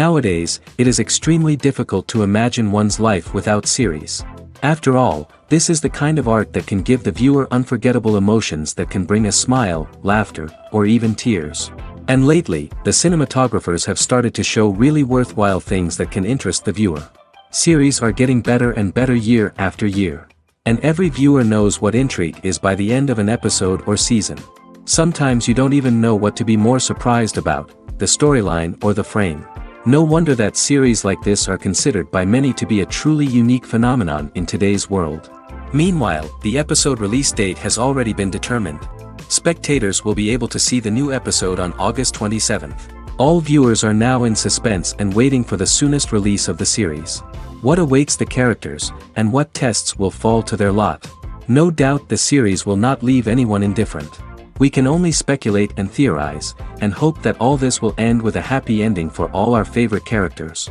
Nowadays, it is extremely difficult to imagine one's life without series. After all, this is the kind of art that can give the viewer unforgettable emotions that can bring a smile, laughter, or even tears. And lately, the cinematographers have started to show really worthwhile things that can interest the viewer. Series are getting better and better year after year. And every viewer knows what intrigue is by the end of an episode or season. Sometimes you don't even know what to be more surprised about, the storyline or the frame. No wonder that series like this are considered by many to be a truly unique phenomenon in today's world. Meanwhile, the episode release date has already been determined. Spectators will be able to see the new episode on August 27th. All viewers are now in suspense and waiting for the soonest release of the series. What awaits the characters, and what tests will fall to their lot? No doubt the series will not leave anyone indifferent. We can only speculate and theorize, and hope that all this will end with a happy ending for all our favorite characters.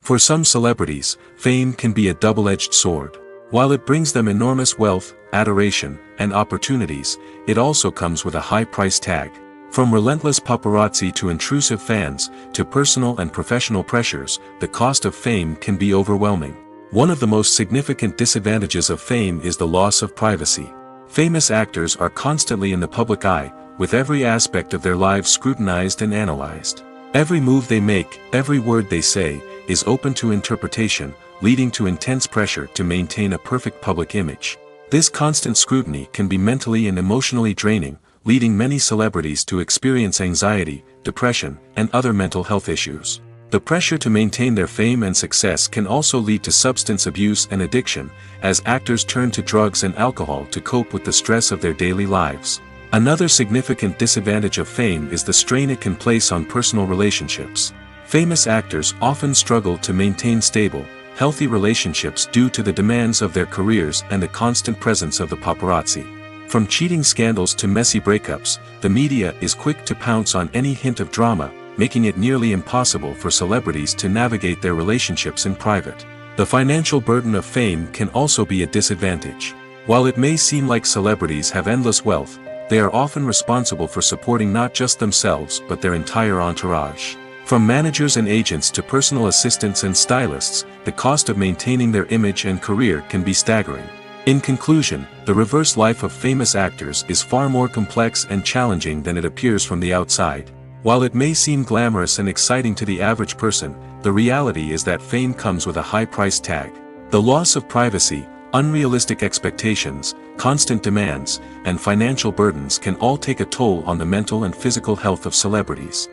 For some celebrities, fame can be a double-edged sword. While it brings them enormous wealth, adoration, and opportunities, it also comes with a high price tag. From relentless paparazzi to intrusive fans, to personal and professional pressures, the cost of fame can be overwhelming. One of the most significant disadvantages of fame is the loss of privacy. Famous actors are constantly in the public eye, with every aspect of their lives scrutinized and analyzed. Every move they make, every word they say, is open to interpretation, leading to intense pressure to maintain a perfect public image. This constant scrutiny can be mentally and emotionally draining, leading many celebrities to experience anxiety, depression, and other mental health issues. The pressure to maintain their fame and success can also lead to substance abuse and addiction, as actors turn to drugs and alcohol to cope with the stress of their daily lives. Another significant disadvantage of fame is the strain it can place on personal relationships. Famous actors often struggle to maintain stable, healthy relationships due to the demands of their careers and the constant presence of the paparazzi. From cheating scandals to messy breakups, the media is quick to pounce on any hint of drama, making it nearly impossible for celebrities to navigate their relationships in private. The financial burden of fame can also be a disadvantage. While it may seem like celebrities have endless wealth, they are often responsible for supporting not just themselves but their entire entourage. From managers and agents to personal assistants and stylists, the cost of maintaining their image and career can be staggering. In conclusion, the reverse life of famous actors is far more complex and challenging than it appears from the outside. While it may seem glamorous and exciting to the average person, the reality is that fame comes with a high price tag. The loss of privacy, unrealistic expectations, constant demands, and financial burdens can all take a toll on the mental and physical health of celebrities.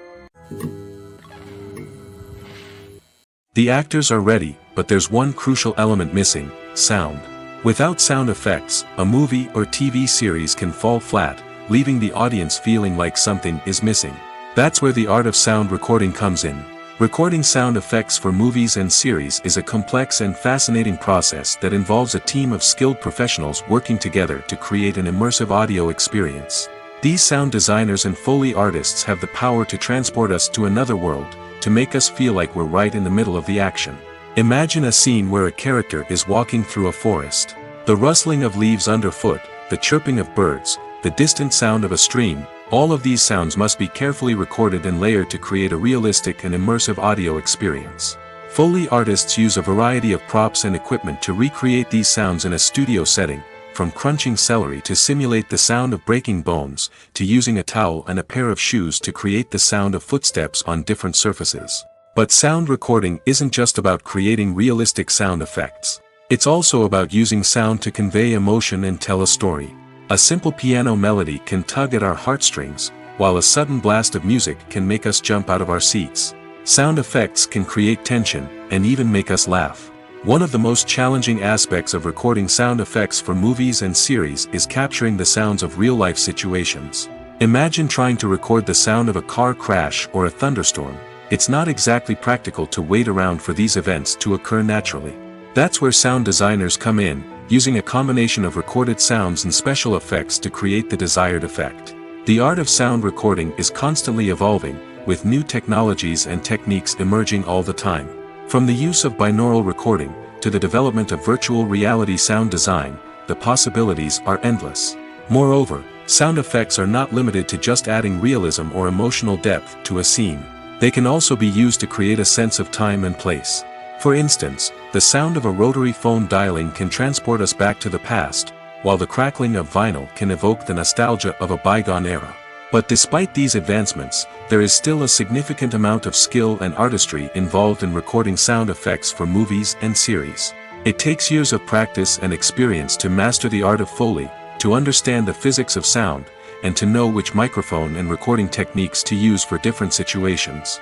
The actors are ready, but there's one crucial element missing: sound. Without sound effects, a movie or TV series can fall flat, leaving the audience feeling like something is missing. That's where the art of sound recording comes in. Recording sound effects for movies and series is a complex and fascinating process that involves a team of skilled professionals working together to create an immersive audio experience. These sound designers and Foley artists have the power to transport us to another world, to make us feel like we're right in the middle of the action. Imagine a scene where a character is walking through a forest. The rustling of leaves underfoot, the chirping of birds, the distant sound of a stream, all of these sounds must be carefully recorded and layered to create a realistic and immersive audio experience. Foley artists use a variety of props and equipment to recreate these sounds in a studio setting, from crunching celery to simulate the sound of breaking bones, to using a towel and a pair of shoes to create the sound of footsteps on different surfaces. But sound recording isn't just about creating realistic sound effects. It's also about using sound to convey emotion and tell a story. A simple piano melody can tug at our heartstrings, while a sudden blast of music can make us jump out of our seats. Sound effects can create tension, and even make us laugh. One of the most challenging aspects of recording sound effects for movies and series is capturing the sounds of real-life situations. Imagine trying to record the sound of a car crash or a thunderstorm. It's not exactly practical to wait around for these events to occur naturally. That's where sound designers come in, using a combination of recorded sounds and special effects to create the desired effect. The art of sound recording is constantly evolving, with new technologies and techniques emerging all the time. From the use of binaural recording, to the development of virtual reality sound design, the possibilities are endless. Moreover, sound effects are not limited to just adding realism or emotional depth to a scene. They can also be used to create a sense of time and place. For instance, the sound of a rotary phone dialing can transport us back to the past, while the crackling of vinyl can evoke the nostalgia of a bygone era. But despite these advancements, there is still a significant amount of skill and artistry involved in recording sound effects for movies and series. It takes years of practice and experience to master the art of Foley, to understand the physics of sound, and to know which microphone and recording techniques to use for different situations.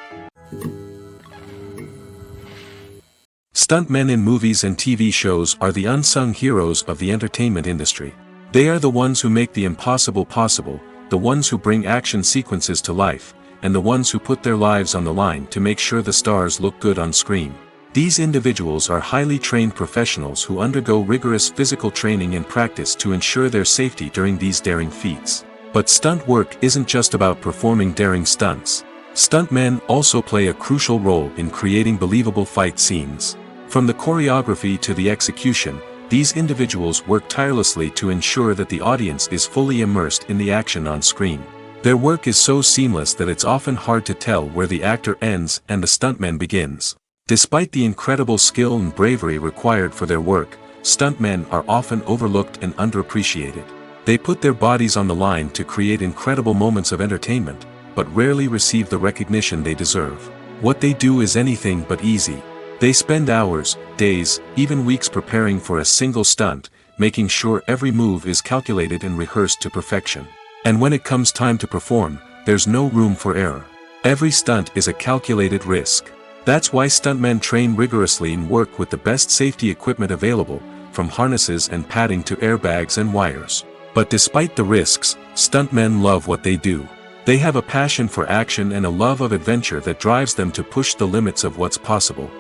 Stuntmen in movies and TV shows are the unsung heroes of the entertainment industry. They are the ones who make the impossible possible, the ones who bring action sequences to life, and the ones who put their lives on the line to make sure the stars look good on screen. These individuals are highly trained professionals who undergo rigorous physical training and practice to ensure their safety during these daring feats. But stunt work isn't just about performing daring stunts. Stuntmen also play a crucial role in creating believable fight scenes. From the choreography to the execution, these individuals work tirelessly to ensure that the audience is fully immersed in the action on screen. Their work is so seamless that it's often hard to tell where the actor ends and the stuntman begins. Despite the incredible skill and bravery required for their work, stuntmen are often overlooked and underappreciated. They put their bodies on the line to create incredible moments of entertainment, but rarely receive the recognition they deserve. What they do is anything but easy. They spend hours, days, even weeks preparing for a single stunt, making sure every move is calculated and rehearsed to perfection. And when it comes time to perform, there's no room for error. Every stunt is a calculated risk. That's why stuntmen train rigorously and work with the best safety equipment available, from harnesses and padding to airbags and wires. But despite the risks, stuntmen love what they do. They have a passion for action and a love of adventure that drives them to push the limits of what's possible.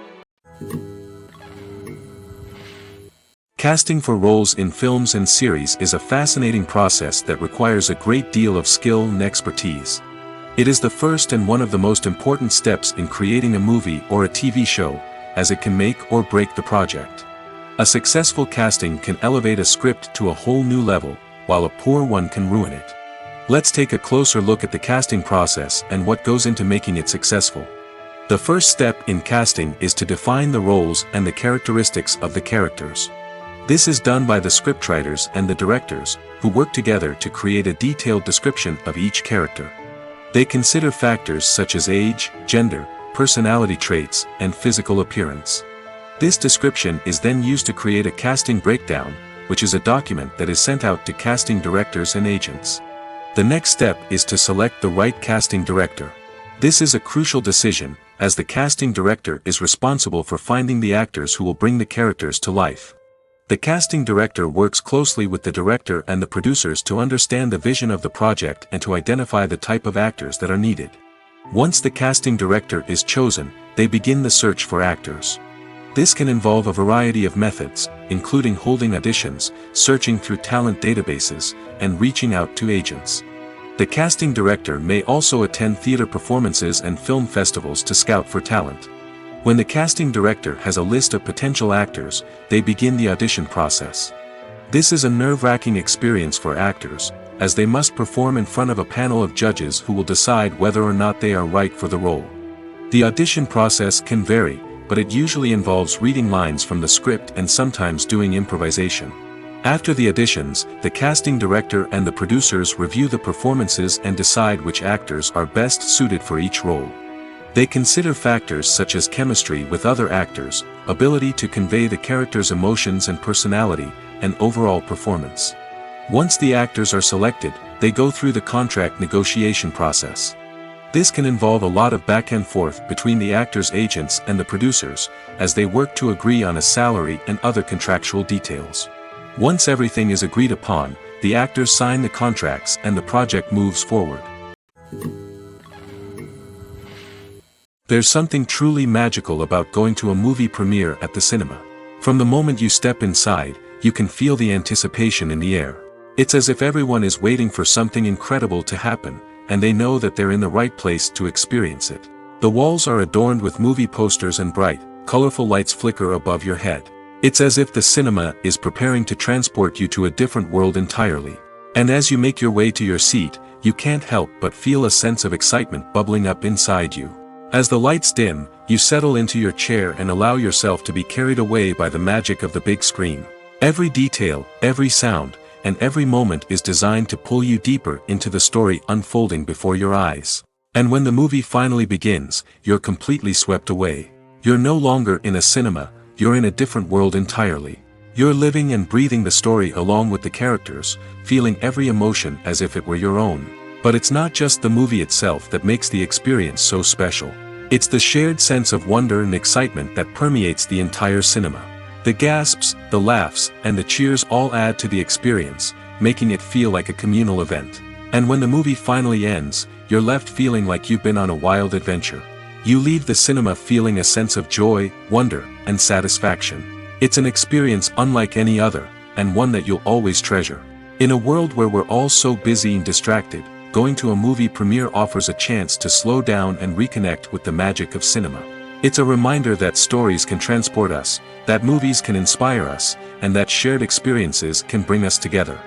Casting for roles in films and series is a fascinating process that requires a great deal of skill and expertise. It is the first and one of the most important steps in creating a movie or a TV show, as it can make or break the project. A successful casting can elevate a script to a whole new level, while a poor one can ruin it. Let's take a closer look at the casting process and what goes into making it successful. The first step in casting is to define the roles and the characteristics of the characters. This is done by the scriptwriters and the directors, who work together to create a detailed description of each character. They consider factors such as age, gender, personality traits, and physical appearance. This description is then used to create a casting breakdown, which is a document that is sent out to casting directors and agents. The next step is to select the right casting director. This is a crucial decision, as the casting director is responsible for finding the actors who will bring the characters to life. The casting director works closely with the director and the producers to understand the vision of the project and to identify the type of actors that are needed. Once the casting director is chosen, they begin the search for actors. This can involve a variety of methods, including holding auditions, searching through talent databases, and reaching out to agents. The casting director may also attend theater performances and film festivals to scout for talent. When the casting director has a list of potential actors, they begin the audition process. This is a nerve-wracking experience for actors, as they must perform in front of a panel of judges who will decide whether or not they are right for the role. The audition process can vary, but it usually involves reading lines from the script and sometimes doing improvisation. After the auditions, the casting director and the producers review the performances and decide which actors are best suited for each role. They consider factors such as chemistry with other actors, ability to convey the character's emotions and personality, and overall performance. Once the actors are selected, they go through the contract negotiation process. This can involve a lot of back and forth between the actors' agents and the producers, as they work to agree on a salary and other contractual details. Once everything is agreed upon, the actors sign the contracts and the project moves forward. There's something truly magical about going to a movie premiere at the cinema. From the moment you step inside, you can feel the anticipation in the air. It's as if everyone is waiting for something incredible to happen, and they know that they're in the right place to experience it. The walls are adorned with movie posters and bright, colorful lights flicker above your head. It's as if the cinema is preparing to transport you to a different world entirely. And as you make your way to your seat, you can't help but feel a sense of excitement bubbling up inside you. As the lights dim, you settle into your chair and allow yourself to be carried away by the magic of the big screen. Every detail, every sound, and every moment is designed to pull you deeper into the story unfolding before your eyes. And when the movie finally begins, you're completely swept away. You're no longer in a cinema, you're in a different world entirely. You're living and breathing the story along with the characters, feeling every emotion as if it were your own. But it's not just the movie itself that makes the experience so special. It's the shared sense of wonder and excitement that permeates the entire cinema. The gasps, the laughs, and the cheers all add to the experience, making it feel like a communal event. And when the movie finally ends, you're left feeling like you've been on a wild adventure. You leave the cinema feeling a sense of joy, wonder, and satisfaction. It's an experience unlike any other, and one that you'll always treasure. In a world where we're all so busy and distracted, going to a movie premiere offers a chance to slow down and reconnect with the magic of cinema. It's a reminder that stories can transport us, that movies can inspire us, and that shared experiences can bring us together.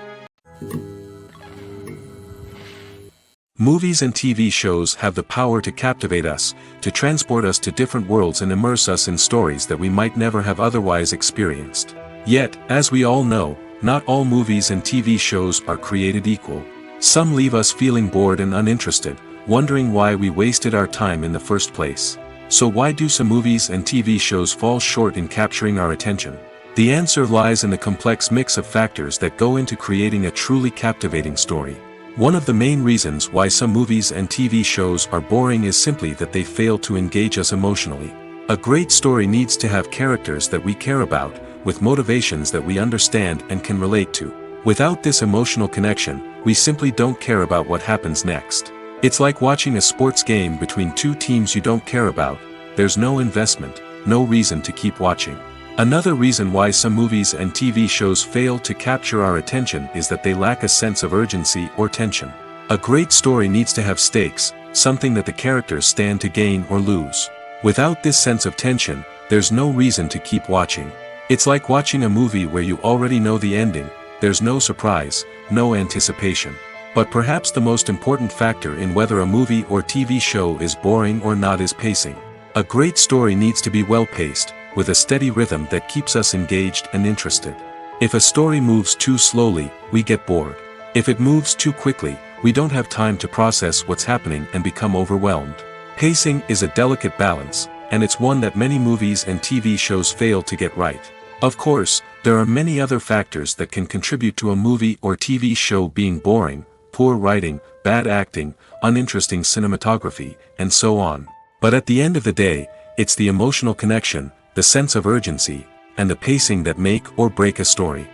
Movies and TV shows have the power to captivate us, to transport us to different worlds and immerse us in stories that we might never have otherwise experienced. Yet, as we all know, not all movies and TV shows are created equal. Some leave us feeling bored and uninterested, wondering why we wasted our time in the first place. So why do some movies and TV shows fall short in capturing our attention? The answer lies in the complex mix of factors that go into creating a truly captivating story. One of the main reasons why some movies and TV shows are boring is simply that they fail to engage us emotionally. A great story needs to have characters that we care about, with motivations that we understand and can relate to. Without this emotional connection, we simply don't care about what happens next. It's like watching a sports game between two teams you don't care about. There's no investment, no reason to keep watching. Another reason why some movies and TV shows fail to capture our attention is that they lack a sense of urgency or tension. A great story needs to have stakes, something that the characters stand to gain or lose. Without this sense of tension, there's no reason to keep watching. It's like watching a movie where you already know the ending. There's no surprise, no anticipation. But perhaps the most important factor in whether a movie or TV show is boring or not is pacing. A great story needs to be well-paced, with a steady rhythm that keeps us engaged and interested. If a story moves too slowly, we get bored. If it moves too quickly, we don't have time to process what's happening and become overwhelmed. Pacing is a delicate balance, and it's one that many movies and TV shows fail to get right. Of course, there are many other factors that can contribute to a movie or TV show being boring: poor writing, bad acting, uninteresting cinematography, and so on. But at the end of the day, it's the emotional connection, the sense of urgency, and the pacing that make or break a story.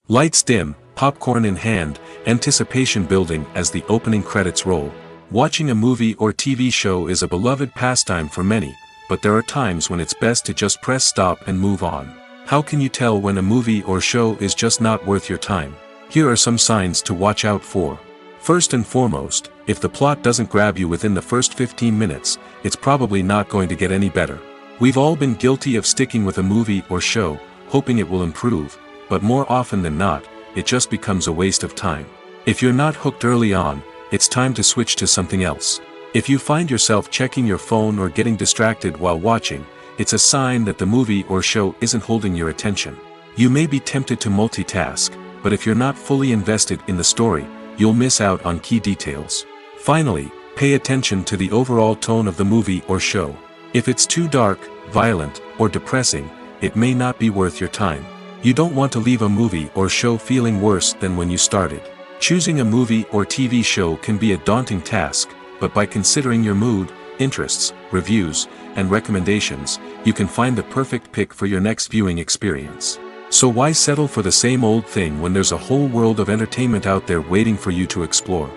Lights dim, popcorn in hand, anticipation building as the opening credits roll. Watching a movie or TV show is a beloved pastime for many, but there are times when it's best to just press stop and move on. How can you tell when a movie or show is just not worth your time? Here are some signs to watch out for. First and foremost, if the plot doesn't grab you within the first 15 minutes, it's probably not going to get any better. We've all been guilty of sticking with a movie or show, hoping it will improve, but more often than not, it just becomes a waste of time. If you're not hooked early on, it's time to switch to something else. If you find yourself checking your phone or getting distracted while watching, it's a sign that the movie or show isn't holding your attention. You may be tempted to multitask, but if you're not fully invested in the story, you'll miss out on key details. Finally, pay attention to the overall tone of the movie or show. If it's too dark, violent, or depressing, it may not be worth your time. You don't want to leave a movie or show feeling worse than when you started. Choosing a movie or TV show can be a daunting task, but by considering your mood, interests, reviews, and recommendations, you can find the perfect pick for your next viewing experience. So why settle for the same old thing when there's a whole world of entertainment out there waiting for you to explore?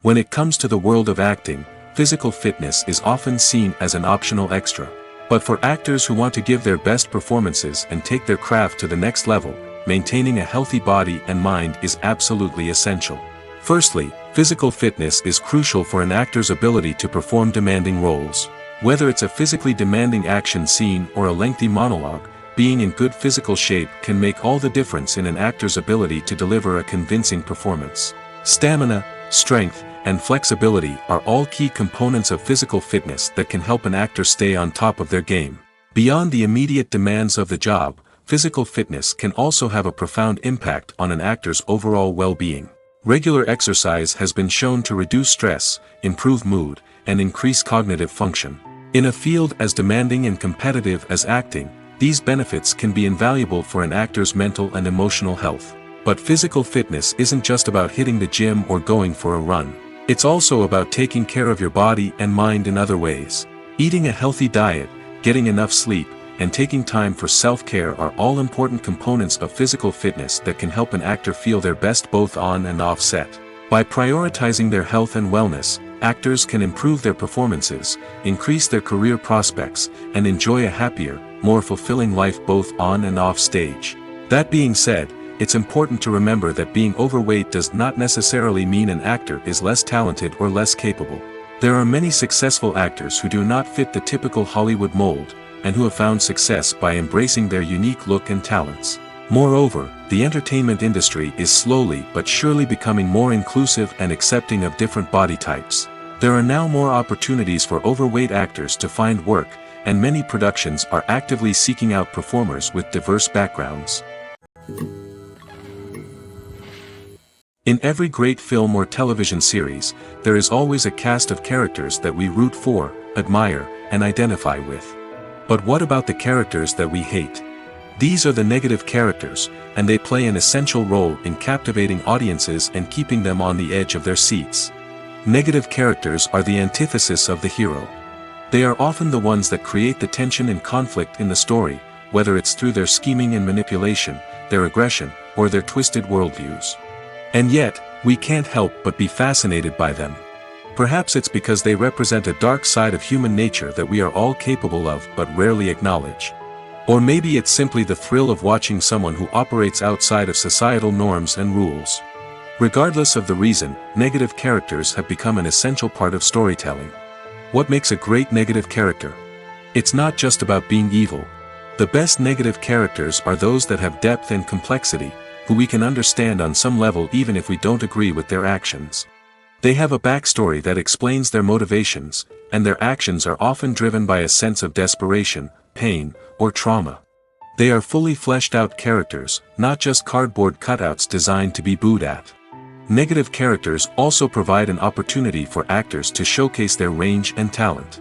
When it comes to the world of acting, physical fitness is often seen as an optional extra. But for actors who want to give their best performances and take their craft to the next level, maintaining a healthy body and mind is absolutely essential. Firstly, physical fitness is crucial for an actor's ability to perform demanding roles. Whether it's a physically demanding action scene or a lengthy monologue, being in good physical shape can make all the difference in an actor's ability to deliver a convincing performance. Stamina, strength, and flexibility are all key components of physical fitness that can help an actor stay on top of their game. Beyond the immediate demands of the job, physical fitness can also have a profound impact on an actor's overall well-being. Regular exercise has been shown to reduce stress, improve mood, and increase cognitive function. In a field as demanding and competitive as acting, these benefits can be invaluable for an actor's mental and emotional health. But physical fitness isn't just about hitting the gym or going for a run. It's also about taking care of your body and mind in other ways. Eating a healthy diet, getting enough sleep, and taking time for self-care are all important components of physical fitness that can help an actor feel their best both on and off set. By prioritizing their health and wellness, actors can improve their performances, increase their career prospects, and enjoy a happier, more fulfilling life both on and off stage. That being said, it's important to remember that being overweight does not necessarily mean an actor is less talented or less capable. There are many successful actors who do not fit the typical Hollywood mold, and who have found success by embracing their unique look and talents. Moreover, the entertainment industry is slowly but surely becoming more inclusive and accepting of different body types. There are now more opportunities for overweight actors to find work, and many productions are actively seeking out performers with diverse backgrounds. In every great film or television series, there is always a cast of characters that we root for, admire, and identify with. But what about the characters that we hate? These are the negative characters, and they play an essential role in captivating audiences and keeping them on the edge of their seats. Negative characters are the antithesis of the hero. They are often the ones that create the tension and conflict in the story, whether it's through their scheming and manipulation, their aggression, or their twisted worldviews. And yet, we can't help but be fascinated by them. Perhaps it's because they represent a dark side of human nature that we are all capable of but rarely acknowledge. Or maybe it's simply the thrill of watching someone who operates outside of societal norms and rules. Regardless of the reason, negative characters have become an essential part of storytelling. What makes a great negative character? It's not just about being evil. The best negative characters are those that have depth and complexity, who we can understand on some level even if we don't agree with their actions. They have a backstory that explains their motivations, and their actions are often driven by a sense of desperation, pain, or trauma. They are fully fleshed out characters, not just cardboard cutouts designed to be booed at. Negative characters also provide an opportunity for actors to showcase their range and talent.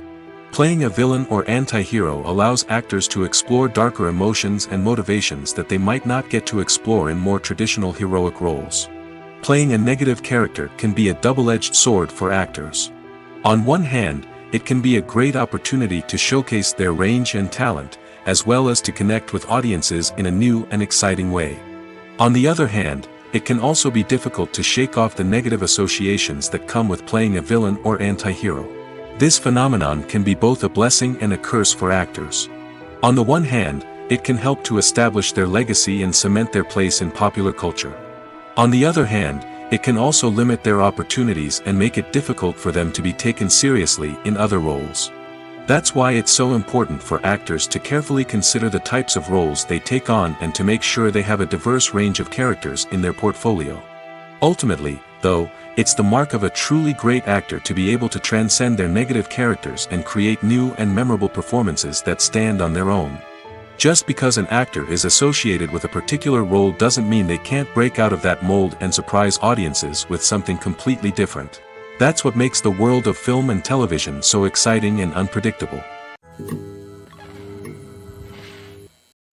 Playing a villain or anti-hero allows actors to explore darker emotions and motivations that they might not get to explore in more traditional heroic roles. Playing a negative character can be a double-edged sword for actors. On one hand, it can be a great opportunity to showcase their range and talent, as well as to connect with audiences in a new and exciting way. On the other hand, it can also be difficult to shake off the negative associations that come with playing a villain or anti-hero. This phenomenon can be both a blessing and a curse for actors. On the one hand, it can help to establish their legacy and cement their place in popular culture. On the other hand, it can also limit their opportunities and make it difficult for them to be taken seriously in other roles. That's why it's so important for actors to carefully consider the types of roles they take on and to make sure they have a diverse range of characters in their portfolio. Ultimately, though, it's the mark of a truly great actor to be able to transcend their negative characters and create new and memorable performances that stand on their own. Just because an actor is associated with a particular role doesn't mean they can't break out of that mold and surprise audiences with something completely different. That's what makes the world of film and television so exciting and unpredictable.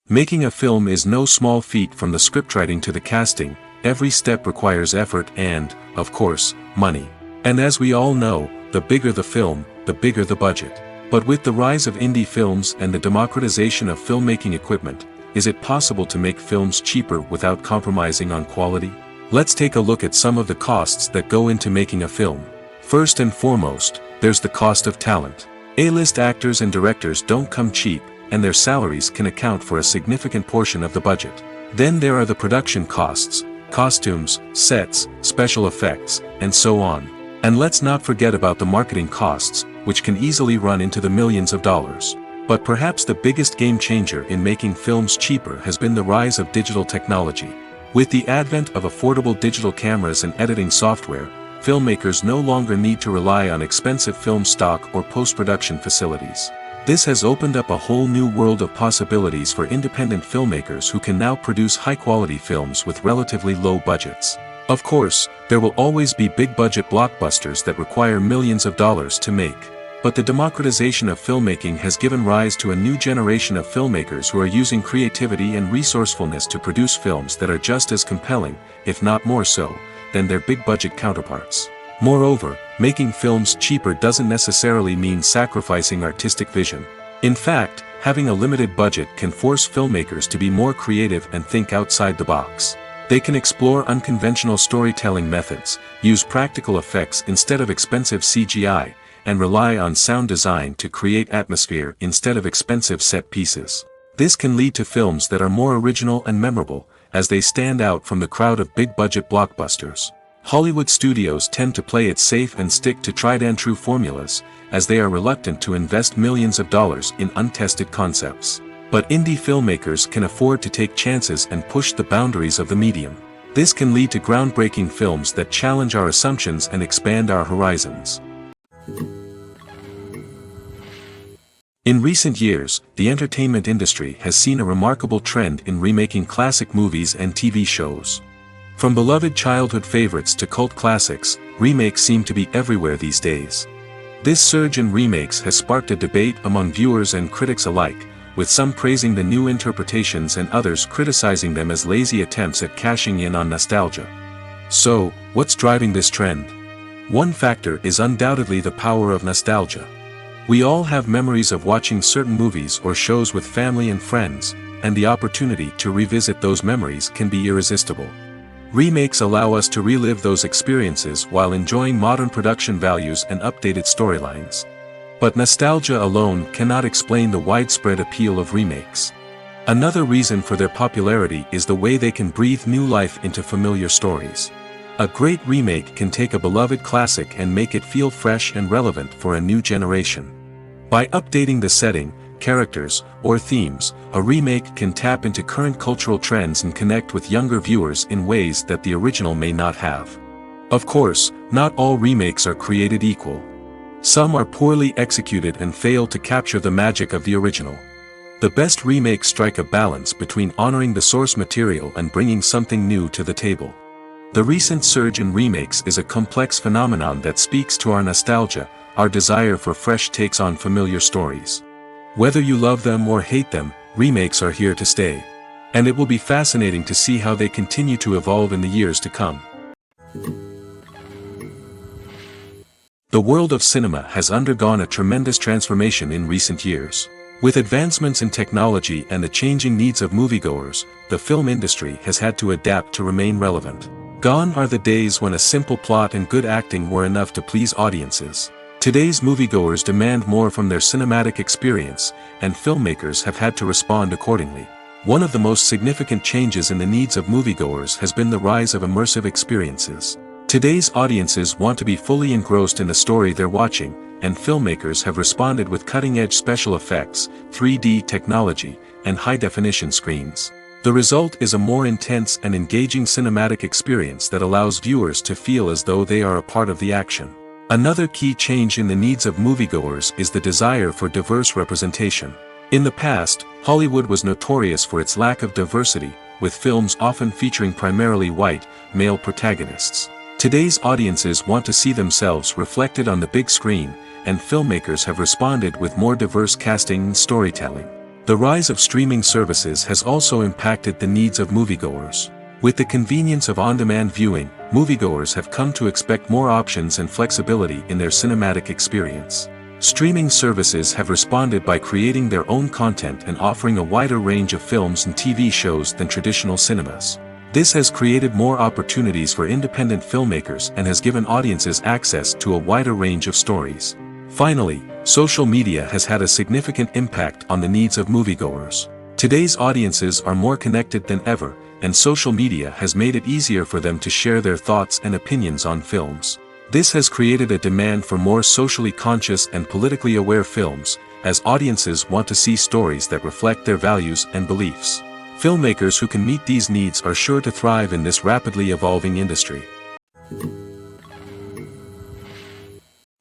Making a film is no small feat. From the scriptwriting to the casting, every step requires effort and, of course, money. And as we all know, the bigger the film, the bigger the budget. But with the rise of indie films and the democratization of filmmaking equipment, is it possible to make films cheaper without compromising on quality? Let's take a look at some of the costs that go into making a film. First and foremost, there's the cost of talent. A-list actors and directors don't come cheap, and their salaries can account for a significant portion of the budget. Then there are the production costs, costumes, sets, special effects, and so on. And let's not forget about the marketing costs, which can easily run into the millions of dollars. But perhaps the biggest game changer in making films cheaper has been the rise of digital technology. With the advent of affordable digital cameras and editing software, filmmakers no longer need to rely on expensive film stock or post-production facilities. This has opened up a whole new world of possibilities for independent filmmakers who can now produce high-quality films with relatively low budgets. Of course, there will always be big-budget blockbusters that require millions of dollars to make. But the democratization of filmmaking has given rise to a new generation of filmmakers who are using creativity and resourcefulness to produce films that are just as compelling, if not more so, than their big-budget counterparts. Moreover, making films cheaper doesn't necessarily mean sacrificing artistic vision. In fact, having a limited budget can force filmmakers to be more creative and think outside the box. They can explore unconventional storytelling methods, use practical effects instead of expensive CGI, and rely on sound design to create atmosphere instead of expensive set pieces. This can lead to films that are more original and memorable, as they stand out from the crowd of big-budget blockbusters. Hollywood studios tend to play it safe and stick to tried-and-true formulas, as they are reluctant to invest millions of dollars in untested concepts. But indie filmmakers can afford to take chances and push the boundaries of the medium. This can lead to groundbreaking films that challenge our assumptions and expand our horizons. In recent years, the entertainment industry has seen a remarkable trend in remaking classic movies and TV shows. From beloved childhood favorites to cult classics, remakes seem to be everywhere these days. This surge in remakes has sparked a debate among viewers and critics alike, with some praising the new interpretations and others criticizing them as lazy attempts at cashing in on nostalgia. So, what's driving this trend? One factor is undoubtedly the power of nostalgia. We all have memories of watching certain movies or shows with family and friends, and the opportunity to revisit those memories can be irresistible. Remakes allow us to relive those experiences while enjoying modern production values and updated storylines. But nostalgia alone cannot explain the widespread appeal of remakes. Another reason for their popularity is the way they can breathe new life into familiar stories. A great remake can take a beloved classic and make it feel fresh and relevant for a new generation. By updating the setting, characters, or themes, a remake can tap into current cultural trends and connect with younger viewers in ways that the original may not have. Of course, not all remakes are created equal. Some are poorly executed and fail to capture the magic of the original. The best remakes strike a balance between honoring the source material and bringing something new to the table. The recent surge in remakes is a complex phenomenon that speaks to our nostalgia, our desire for fresh takes on familiar stories. Whether you love them or hate them, remakes are here to stay. And it will be fascinating to see how they continue to evolve in the years to come. The world of cinema has undergone a tremendous transformation in recent years. With advancements in technology and the changing needs of moviegoers, the film industry has had to adapt to remain relevant. Gone are the days when a simple plot and good acting were enough to please audiences. Today's moviegoers demand more from their cinematic experience, and filmmakers have had to respond accordingly. One of the most significant changes in the needs of moviegoers has been the rise of immersive experiences. Today's audiences want to be fully engrossed in the story they're watching, and filmmakers have responded with cutting-edge special effects, 3D technology, and high-definition screens. The result is a more intense and engaging cinematic experience that allows viewers to feel as though they are a part of the action. Another key change in the needs of moviegoers is the desire for diverse representation. In the past, Hollywood was notorious for its lack of diversity, with films often featuring primarily white, male protagonists. Today's audiences want to see themselves reflected on the big screen, and filmmakers have responded with more diverse casting and storytelling. The rise of streaming services has also impacted the needs of moviegoers. With the convenience of on-demand viewing, moviegoers have come to expect more options and flexibility in their cinematic experience. Streaming services have responded by creating their own content and offering a wider range of films and TV shows than traditional cinemas. This has created more opportunities for independent filmmakers and has given audiences access to a wider range of stories. Finally, social media has had a significant impact on the needs of moviegoers. Today's audiences are more connected than ever, and social media has made it easier for them to share their thoughts and opinions on films. This has created a demand for more socially conscious and politically aware films, as audiences want to see stories that reflect their values and beliefs. Filmmakers who can meet these needs are sure to thrive in this rapidly evolving industry.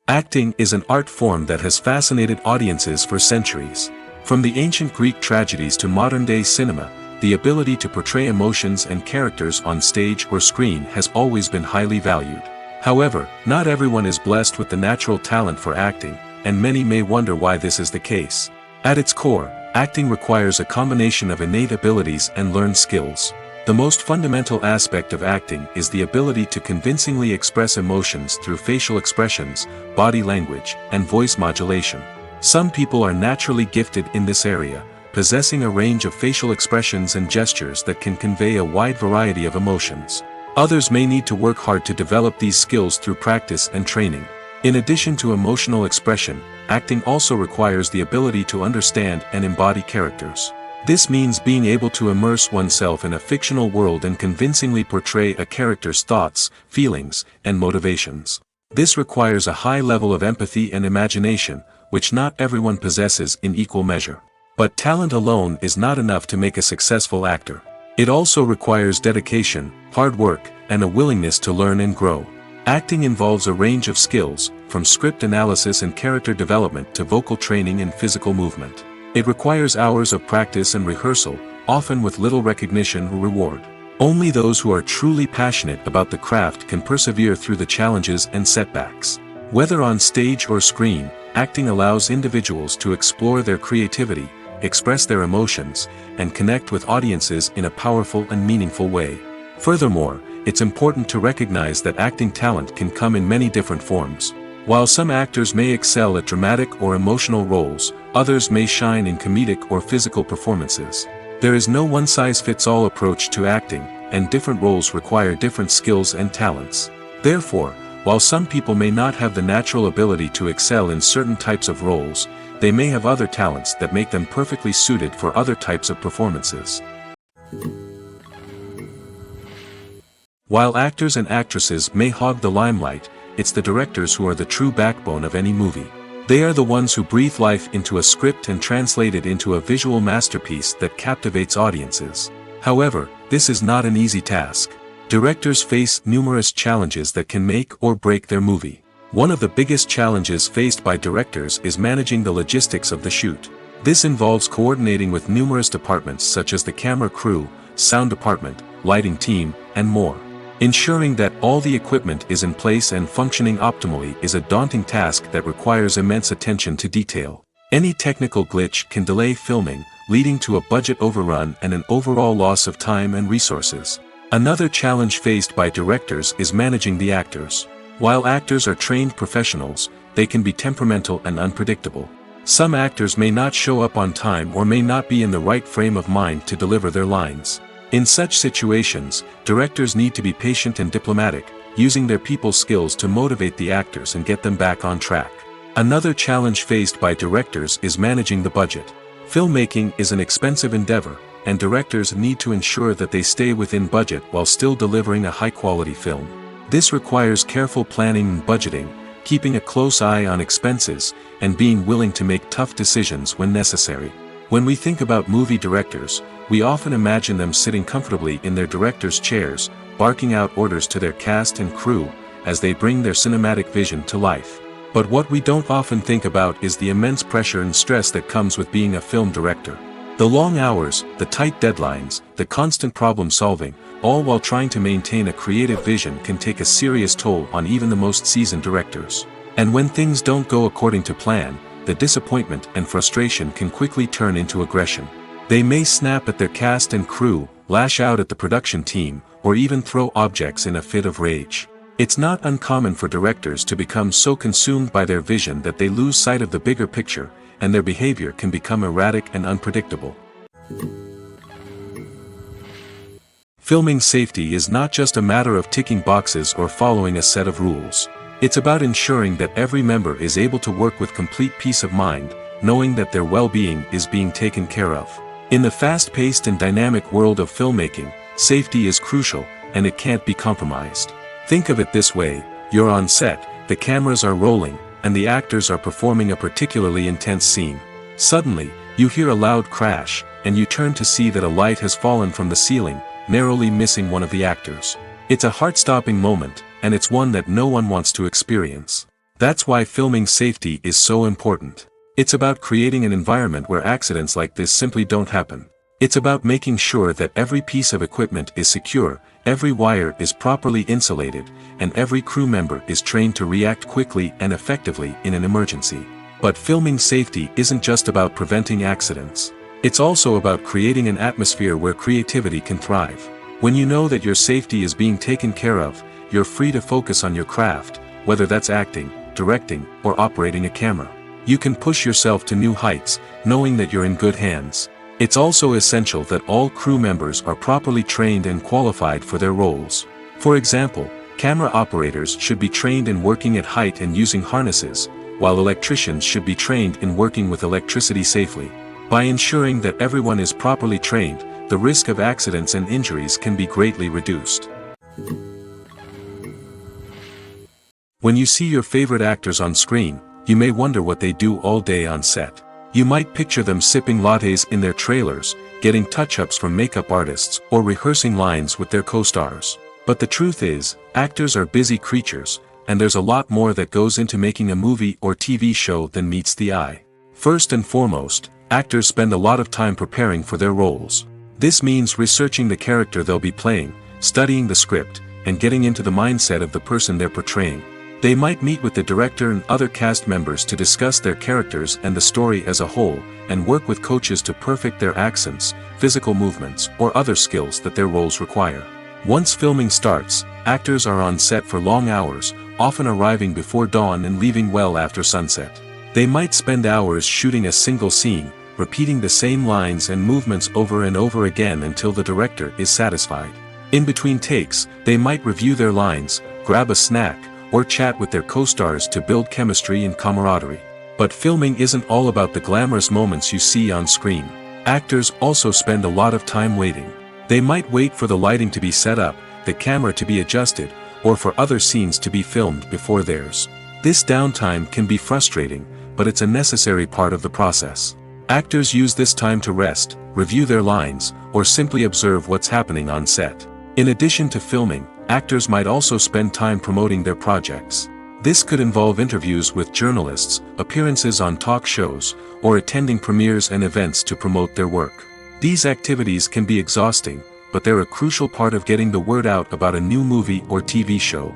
Acting is an art form that has fascinated audiences for centuries. From the ancient Greek tragedies to modern-day cinema, the ability to portray emotions and characters on stage or screen has always been highly valued. However, not everyone is blessed with the natural talent for acting, and many may wonder why this is the case. At its core, acting requires a combination of innate abilities and learned skills. The most fundamental aspect of acting is the ability to convincingly express emotions through facial expressions, body language, and voice modulation. Some people are naturally gifted in this area, possessing a range of facial expressions and gestures that can convey a wide variety of emotions. Others may need to work hard to develop these skills through practice and training. In addition to emotional expression, acting also requires the ability to understand and embody characters. This means being able to immerse oneself in a fictional world and convincingly portray a character's thoughts, feelings, and motivations. This requires a high level of empathy and imagination, which not everyone possesses in equal measure. But talent alone is not enough to make a successful actor. It also requires dedication, hard work, and a willingness to learn and grow. Acting involves a range of skills, from script analysis and character development to vocal training and physical movement. It requires hours of practice and rehearsal, often with little recognition or reward. Only those who are truly passionate about the craft can persevere through the challenges and setbacks. Whether on stage or screen, acting allows individuals to explore their creativity, express their emotions, and connect with audiences in a powerful and meaningful way. Furthermore, it's important to recognize that acting talent can come in many different forms. While some actors may excel at dramatic or emotional roles, others may shine in comedic or physical performances. There is no one-size-fits-all approach to acting, and different roles require different skills and talents. Therefore, while some people may not have the natural ability to excel in certain types of roles, they may have other talents that make them perfectly suited for other types of performances. While actors and actresses may hog the limelight, it's the directors who are the true backbone of any movie. They are the ones who breathe life into a script and translate it into a visual masterpiece that captivates audiences. However, this is not an easy task. Directors face numerous challenges that can make or break their movie. One of the biggest challenges faced by directors is managing the logistics of the shoot. This involves coordinating with numerous departments such as the camera crew, sound department, lighting team, and more. Ensuring that all the equipment is in place and functioning optimally is a daunting task that requires immense attention to detail. Any technical glitch can delay filming, leading to a budget overrun and an overall loss of time and resources. Another challenge faced by directors is managing the actors. While actors are trained professionals, they can be temperamental and unpredictable. Some actors may not show up on time or may not be in the right frame of mind to deliver their lines. In such situations, directors need to be patient and diplomatic, using their people skills to motivate the actors and get them back on track. Another challenge faced by directors is managing the budget. Filmmaking is an expensive endeavor, and directors need to ensure that they stay within budget while still delivering a high-quality film. This requires careful planning and budgeting, keeping a close eye on expenses, and being willing to make tough decisions when necessary. When we think about movie directors, we often imagine them sitting comfortably in their director's chairs, barking out orders to their cast and crew, as they bring their cinematic vision to life. But what we don't often think about is the immense pressure and stress that comes with being a film director. The long hours, the tight deadlines, the constant problem solving, all while trying to maintain a creative vision can take a serious toll on even the most seasoned directors. And when things don't go according to plan, the disappointment and frustration can quickly turn into aggression. They may snap at their cast and crew, lash out at the production team, or even throw objects in a fit of rage. It's not uncommon for directors to become so consumed by their vision that they lose sight of the bigger picture, and their behavior can become erratic and unpredictable. Filming safety is not just a matter of ticking boxes or following a set of rules. It's about ensuring that every member is able to work with complete peace of mind, knowing that their well-being is being taken care of. In the fast-paced and dynamic world of filmmaking, safety is crucial, and it can't be compromised. Think of it this way: You're on set, the cameras are rolling, and the actors are performing a particularly intense scene. Suddenly, you hear a loud crash, and you turn to see that a light has fallen from the ceiling, narrowly missing one of the actors. It's a heart-stopping moment, and it's one that no one wants to experience. That's why filming safety is so important. It's about creating an environment where accidents like this simply don't happen. It's about making sure that every piece of equipment is secure, every wire is properly insulated, and every crew member is trained to react quickly and effectively in an emergency. But filming safety isn't just about preventing accidents. It's also about creating an atmosphere where creativity can thrive. When you know that your safety is being taken care of, you're free to focus on your craft, whether that's acting, directing, or operating a camera. You can push yourself to new heights, knowing that you're in good hands. It's also essential that all crew members are properly trained and qualified for their roles. For example, camera operators should be trained in working at height and using harnesses, while electricians should be trained in working with electricity safely. By ensuring that everyone is properly trained, the risk of accidents and injuries can be greatly reduced. When you see your favorite actors on screen, you may wonder what they do all day on set. You might picture them sipping lattes in their trailers, getting touch-ups from makeup artists, or rehearsing lines with their co-stars. But the truth is, actors are busy creatures, and there's a lot more that goes into making a movie or TV show than meets the eye. First and foremost, actors spend a lot of time preparing for their roles. This means researching the character they'll be playing, studying the script, and getting into the mindset of the person they're portraying. They might meet with the director and other cast members to discuss their characters and the story as a whole, and work with coaches to perfect their accents, physical movements, or other skills that their roles require. Once filming starts, actors are on set for long hours, often arriving before dawn and leaving well after sunset. They might spend hours shooting a single scene, repeating the same lines and movements over and over again until the director is satisfied. In between takes, they might review their lines, grab a snack, or chat with their co-stars to build chemistry and camaraderie. But filming isn't all about the glamorous moments you see on screen. Actors also spend a lot of time waiting. They might wait for the lighting to be set up, the camera to be adjusted, or for other scenes to be filmed before theirs. This downtime can be frustrating, but it's a necessary part of the process. Actors use this time to rest, review their lines, or simply observe what's happening on set. In addition to filming, actors might also spend time promoting their projects. This could involve interviews with journalists, appearances on talk shows, or attending premieres and events to promote their work. These activities can be exhausting, but they're a crucial part of getting the word out about a new movie or TV show.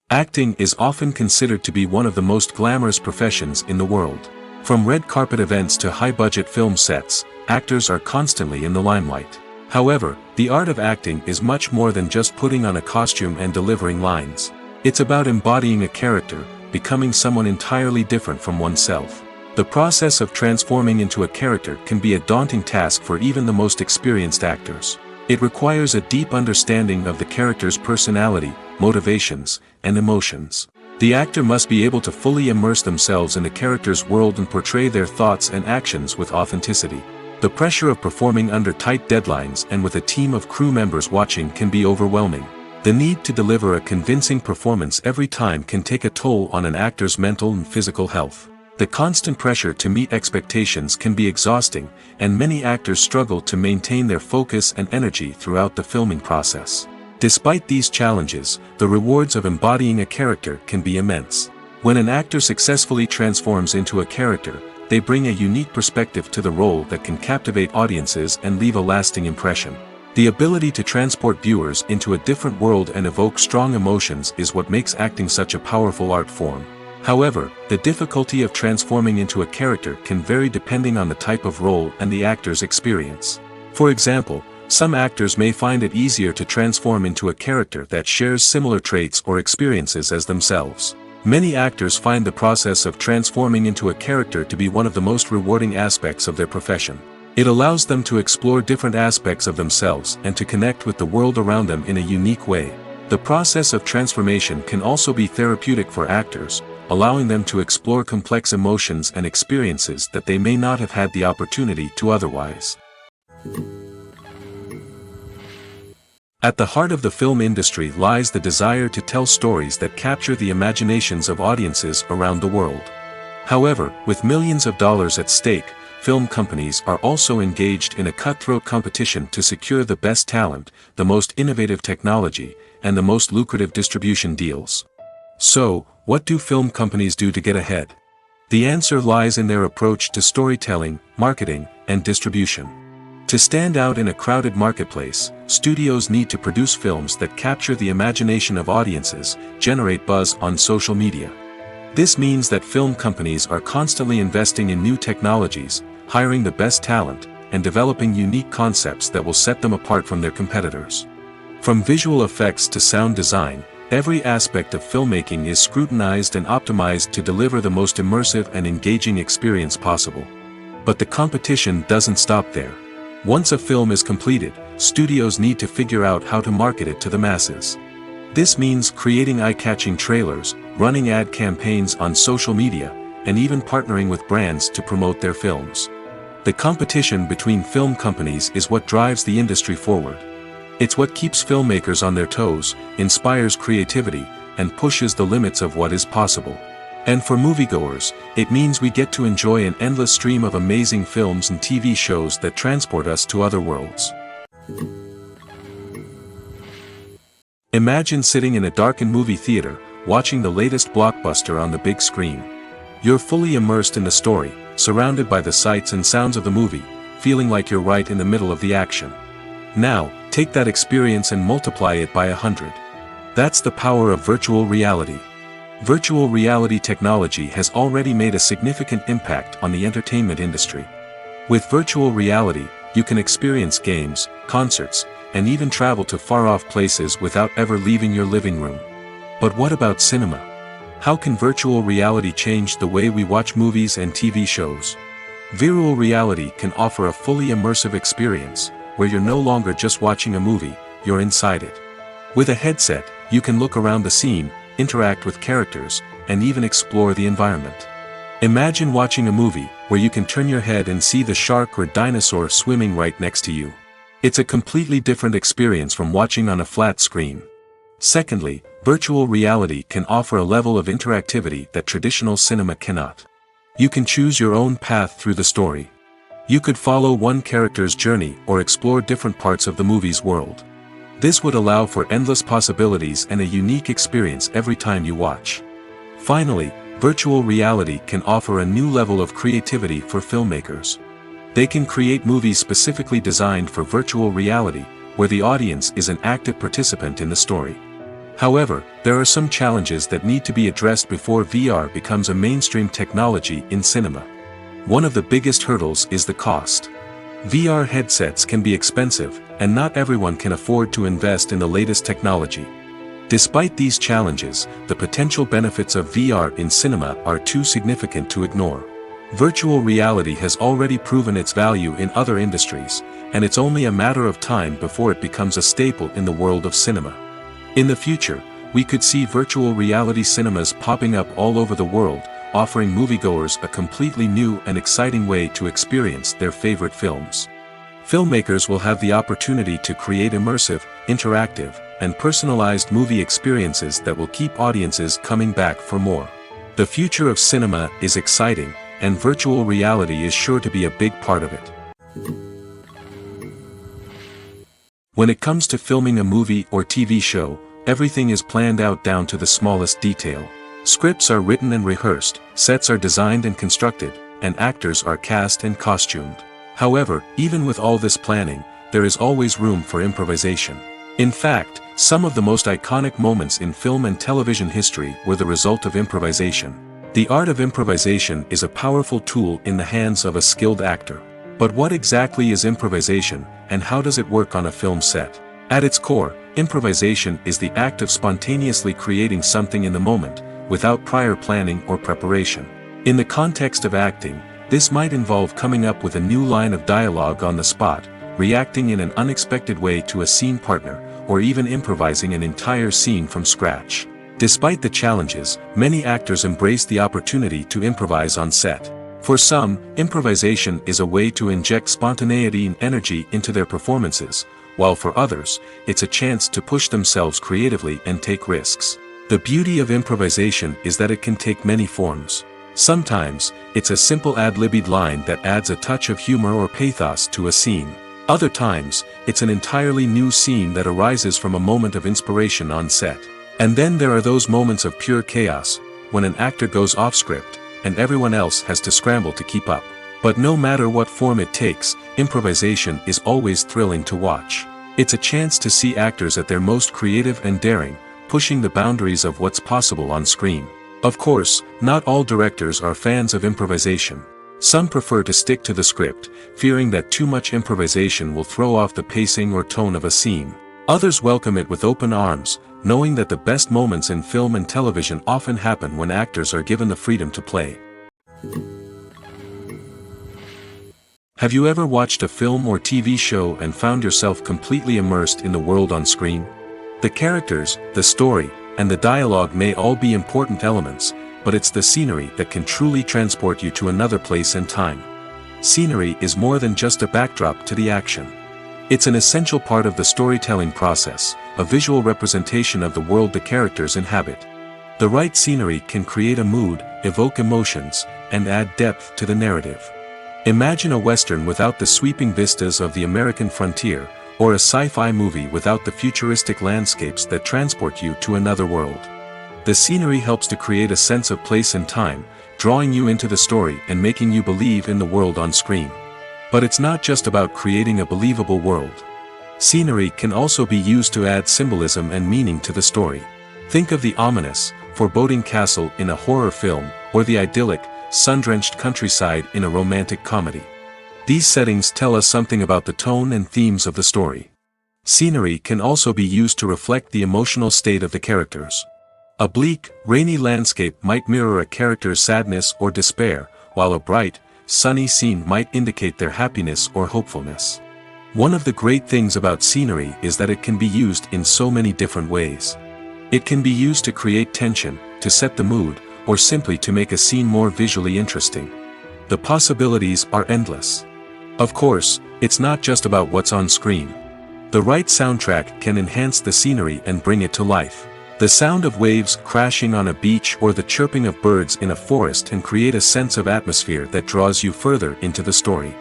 Acting is often considered to be one of the most glamorous professions in the world. From red carpet events to high-budget film sets, actors are constantly in the limelight. However, the art of acting is much more than just putting on a costume and delivering lines. It's about embodying a character, becoming someone entirely different from oneself. The process of transforming into a character can be a daunting task for even the most experienced actors. It requires a deep understanding of the character's personality, motivations, and emotions. The actor must be able to fully immerse themselves in the character's world and portray their thoughts and actions with authenticity. The pressure of performing under tight deadlines and with a team of crew members watching can be overwhelming. The need to deliver a convincing performance every time can take a toll on an actor's mental and physical health. The constant pressure to meet expectations can be exhausting, and many actors struggle to maintain their focus and energy throughout the filming process. Despite these challenges, the rewards of embodying a character can be immense. When an actor successfully transforms into a character, they bring a unique perspective to the role that can captivate audiences and leave a lasting impression. The ability to transport viewers into a different world and evoke strong emotions is what makes acting such a powerful art form. However, the difficulty of transforming into a character can vary depending on the type of role and the actor's experience. For example, some actors may find it easier to transform into a character that shares similar traits or experiences as themselves. Many actors find the process of transforming into a character to be one of the most rewarding aspects of their profession. It allows them to explore different aspects of themselves and to connect with the world around them in a unique way. The process of transformation can also be therapeutic for actors, allowing them to explore complex emotions and experiences that they may not have had the opportunity to otherwise. At the heart of the film industry lies the desire to tell stories that capture the imaginations of audiences around the world. However, with millions of dollars at stake, film companies are also engaged in a cutthroat competition to secure the best talent, the most innovative technology, and the most lucrative distribution deals. So, what do film companies do to get ahead? The answer lies in their approach to storytelling, marketing, and distribution. To stand out in a crowded marketplace, studios need to produce films that capture the imagination of audiences, generate buzz on social media. This means that film companies are constantly investing in new technologies, hiring the best talent, and developing unique concepts that will set them apart from their competitors. From visual effects to sound design, every aspect of filmmaking is scrutinized and optimized to deliver the most immersive and engaging experience possible. But the competition doesn't stop there. Once a film is completed, studios need to figure out how to market it to the masses. This means creating eye-catching trailers, running ad campaigns on social media, and even partnering with brands to promote their films. The competition between film companies is what drives the industry forward. It's what keeps filmmakers on their toes, inspires creativity, and pushes the limits of what is possible. And for moviegoers, it means we get to enjoy an endless stream of amazing films and TV shows that transport us to other worlds. Imagine sitting in a darkened movie theater, watching the latest blockbuster on the big screen. You're fully immersed in the story, surrounded by the sights and sounds of the movie, feeling like you're right in the middle of the action. Now, take that experience and multiply it by 100. That's the power of virtual reality. Virtual reality technology has already made a significant impact on the entertainment industry. With virtual reality, you can experience games, concerts, and even travel to far-off places without ever leaving your living room. But what about cinema? How can virtual reality change the way we watch movies and TV shows? Virtual reality can offer a fully immersive experience, where you're no longer just watching a movie, you're inside it. With a headset, you can look around the scene, interact with characters, and even explore the environment. Imagine watching a movie where you can turn your head and see the shark or dinosaur swimming right next to you. It's a completely different experience from watching on a flat screen. Secondly, virtual reality can offer a level of interactivity that traditional cinema cannot. You can choose your own path through the story. You could follow one character's journey or explore different parts of the movie's world. This would allow for endless possibilities and a unique experience every time you watch. Finally, virtual reality can offer a new level of creativity for filmmakers. They can create movies specifically designed for virtual reality, where the audience is an active participant in the story. However, there are some challenges that need to be addressed before VR becomes a mainstream technology in cinema. One of the biggest hurdles is the cost. VR headsets can be expensive, and not everyone can afford to invest in the latest technology. Despite these challenges, the potential benefits of VR in cinema are too significant to ignore. Virtual reality has already proven its value in other industries, and it's only a matter of time before it becomes a staple in the world of cinema. In the future, we could see virtual reality cinemas popping up all over the world, offering moviegoers a completely new and exciting way to experience their favorite films. Filmmakers will have the opportunity to create immersive, interactive, and personalized movie experiences that will keep audiences coming back for more. The future of cinema is exciting, and virtual reality is sure to be a big part of it. When it comes to filming a movie or TV show, everything is planned out down to the smallest detail. Scripts are written and rehearsed, sets are designed and constructed, and actors are cast and costumed. However, even with all this planning, there is always room for improvisation. In fact, some of the most iconic moments in film and television history were the result of improvisation. The art of improvisation is a powerful tool in the hands of a skilled actor. But what exactly is improvisation, and how does it work on a film set? At its core, improvisation is the act of spontaneously creating something in the moment, without prior planning or preparation. In the context of acting, this might involve coming up with a new line of dialogue on the spot, reacting in an unexpected way to a scene partner, or even improvising an entire scene from scratch. Despite the challenges, many actors embrace the opportunity to improvise on set. For some, improvisation is a way to inject spontaneity and energy into their performances, while for others, it's a chance to push themselves creatively and take risks. The beauty of improvisation is that it can take many forms. Sometimes, it's a simple ad-libbed line that adds a touch of humor or pathos to a scene. Other times, it's an entirely new scene that arises from a moment of inspiration on set. And then there are those moments of pure chaos, when an actor goes off script, and everyone else has to scramble to keep up. But no matter what form it takes, improvisation is always thrilling to watch. It's a chance to see actors at their most creative and daring, pushing the boundaries of what's possible on screen. Of course, not all directors are fans of improvisation. Some prefer to stick to the script, fearing that too much improvisation will throw off the pacing or tone of a scene. Others welcome it with open arms, knowing that the best moments in film and television often happen when actors are given the freedom to play. Have you ever watched a film or TV show and found yourself completely immersed in the world on screen? The characters, the story, and the dialogue may all be important elements, but it's the scenery that can truly transport you to another place and time. Scenery is more than just a backdrop to the action. It's an essential part of the storytelling process, a visual representation of the world the characters inhabit. The right scenery can create a mood, evoke emotions, and add depth to the narrative. Imagine a Western without the sweeping vistas of the American frontier, or a sci-fi movie without the futuristic landscapes that transport you to another world. The scenery helps to create a sense of place and time, drawing you into the story and making you believe in the world on screen. But it's not just about creating a believable world. Scenery can also be used to add symbolism and meaning to the story. Think of the ominous, foreboding castle in a horror film, or the idyllic, sun-drenched countryside in a romantic comedy. These settings tell us something about the tone and themes of the story. Scenery can also be used to reflect the emotional state of the characters. A bleak, rainy landscape might mirror a character's sadness or despair, while a bright, sunny scene might indicate their happiness or hopefulness. One of the great things about scenery is that it can be used in so many different ways. It can be used to create tension, to set the mood, or simply to make a scene more visually interesting. The possibilities are endless. Of course, it's not just about what's on screen. The right soundtrack can enhance the scenery and bring it to life. The sound of waves crashing on a beach or the chirping of birds in a forest can create a sense of atmosphere that draws you further into the story.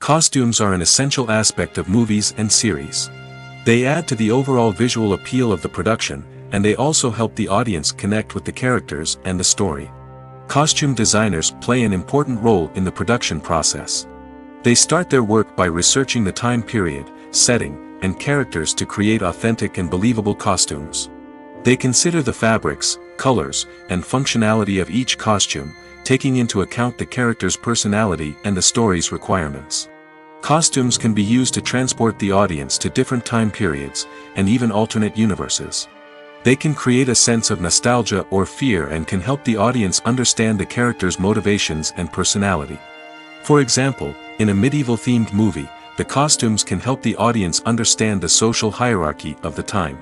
Costumes are an essential aspect of movies and series. They add to the overall visual appeal of the production, and they also help the audience connect with the characters and the story. Costume designers play an important role in the production process. They start their work by researching the time period, setting, and characters to create authentic and believable costumes. They consider the fabrics, colors, and functionality of each costume, taking into account the character's personality and the story's requirements. Costumes can be used to transport the audience to different time periods, and even alternate universes. They can create a sense of nostalgia or fear and can help the audience understand the character's motivations and personality. For example, in a medieval-themed movie, the costumes can help the audience understand the social hierarchy of the time.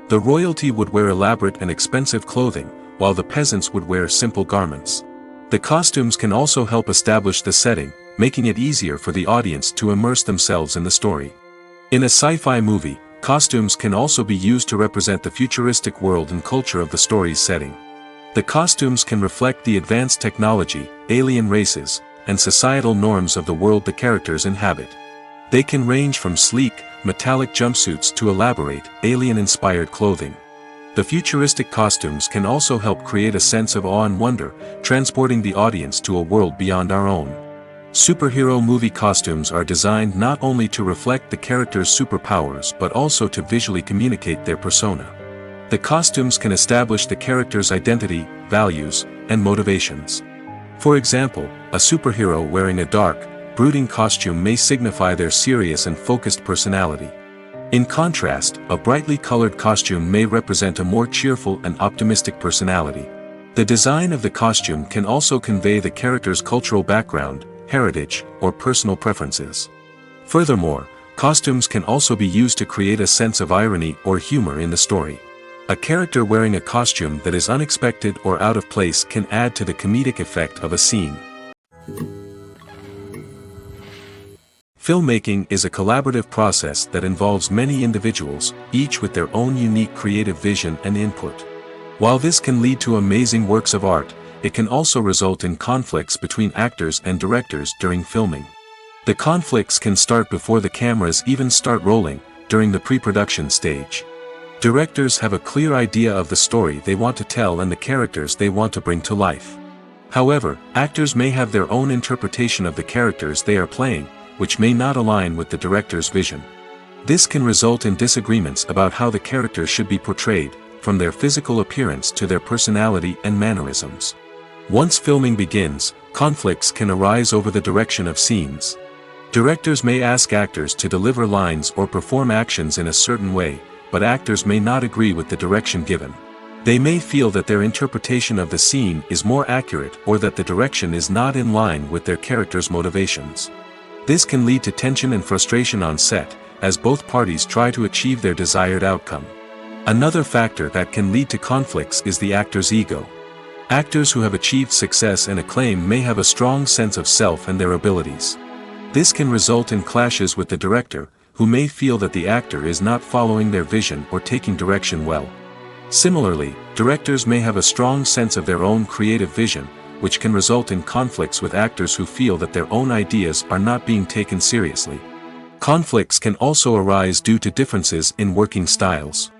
The royalty would wear elaborate and expensive clothing, while the peasants would wear simple garments. The costumes can also help establish the setting, making it easier for the audience to immerse themselves in the story. In a sci-fi movie, costumes can also be used to represent the futuristic world and culture of the story's setting. The costumes can reflect the advanced technology, alien races, and societal norms of the world the characters inhabit. They can range from sleek, metallic jumpsuits to elaborate, alien-inspired clothing. The futuristic costumes can also help create a sense of awe and wonder, transporting the audience to a world beyond our own. Superhero movie costumes are designed not only to reflect the character's superpowers but also to visually communicate their persona. The costumes can establish the character's identity, values, and motivations. For example, a superhero wearing a dark, brooding costume may signify their serious and focused personality. In contrast, a brightly colored costume may represent a more cheerful and optimistic personality. The design of the costume can also convey the character's cultural background, heritage, or personal preferences. Furthermore, costumes can also be used to create a sense of irony or humor in the story. A character wearing a costume that is unexpected or out of place can add to the comedic effect of a scene. Filmmaking is a collaborative process that involves many individuals, each with their own unique creative vision and input. While this can lead to amazing works of art, it can also result in conflicts between actors and directors during filming. The conflicts can start before the cameras even start rolling, during the pre-production stage. Directors have a clear idea of the story they want to tell and the characters they want to bring to life. However, actors may have their own interpretation of the characters they are playing, which may not align with the director's vision. This can result in disagreements about how the characters should be portrayed, from their physical appearance to their personality and mannerisms. Once filming begins, conflicts can arise over the direction of scenes. Directors may ask actors to deliver lines or perform actions in a certain way, but actors may not agree with the direction given. They may feel that their interpretation of the scene is more accurate or that the direction is not in line with their character's motivations. This can lead to tension and frustration on set, as both parties try to achieve their desired outcome. Another factor that can lead to conflicts is the actor's ego. Actors who have achieved success and acclaim may have a strong sense of self and their abilities. This can result in clashes with the director, who may feel that the actor is not following their vision or taking direction well. Similarly, directors may have a strong sense of their own creative vision, which can result in conflicts with actors who feel that their own ideas are not being taken seriously. Conflicts can also arise due to differences in working styles.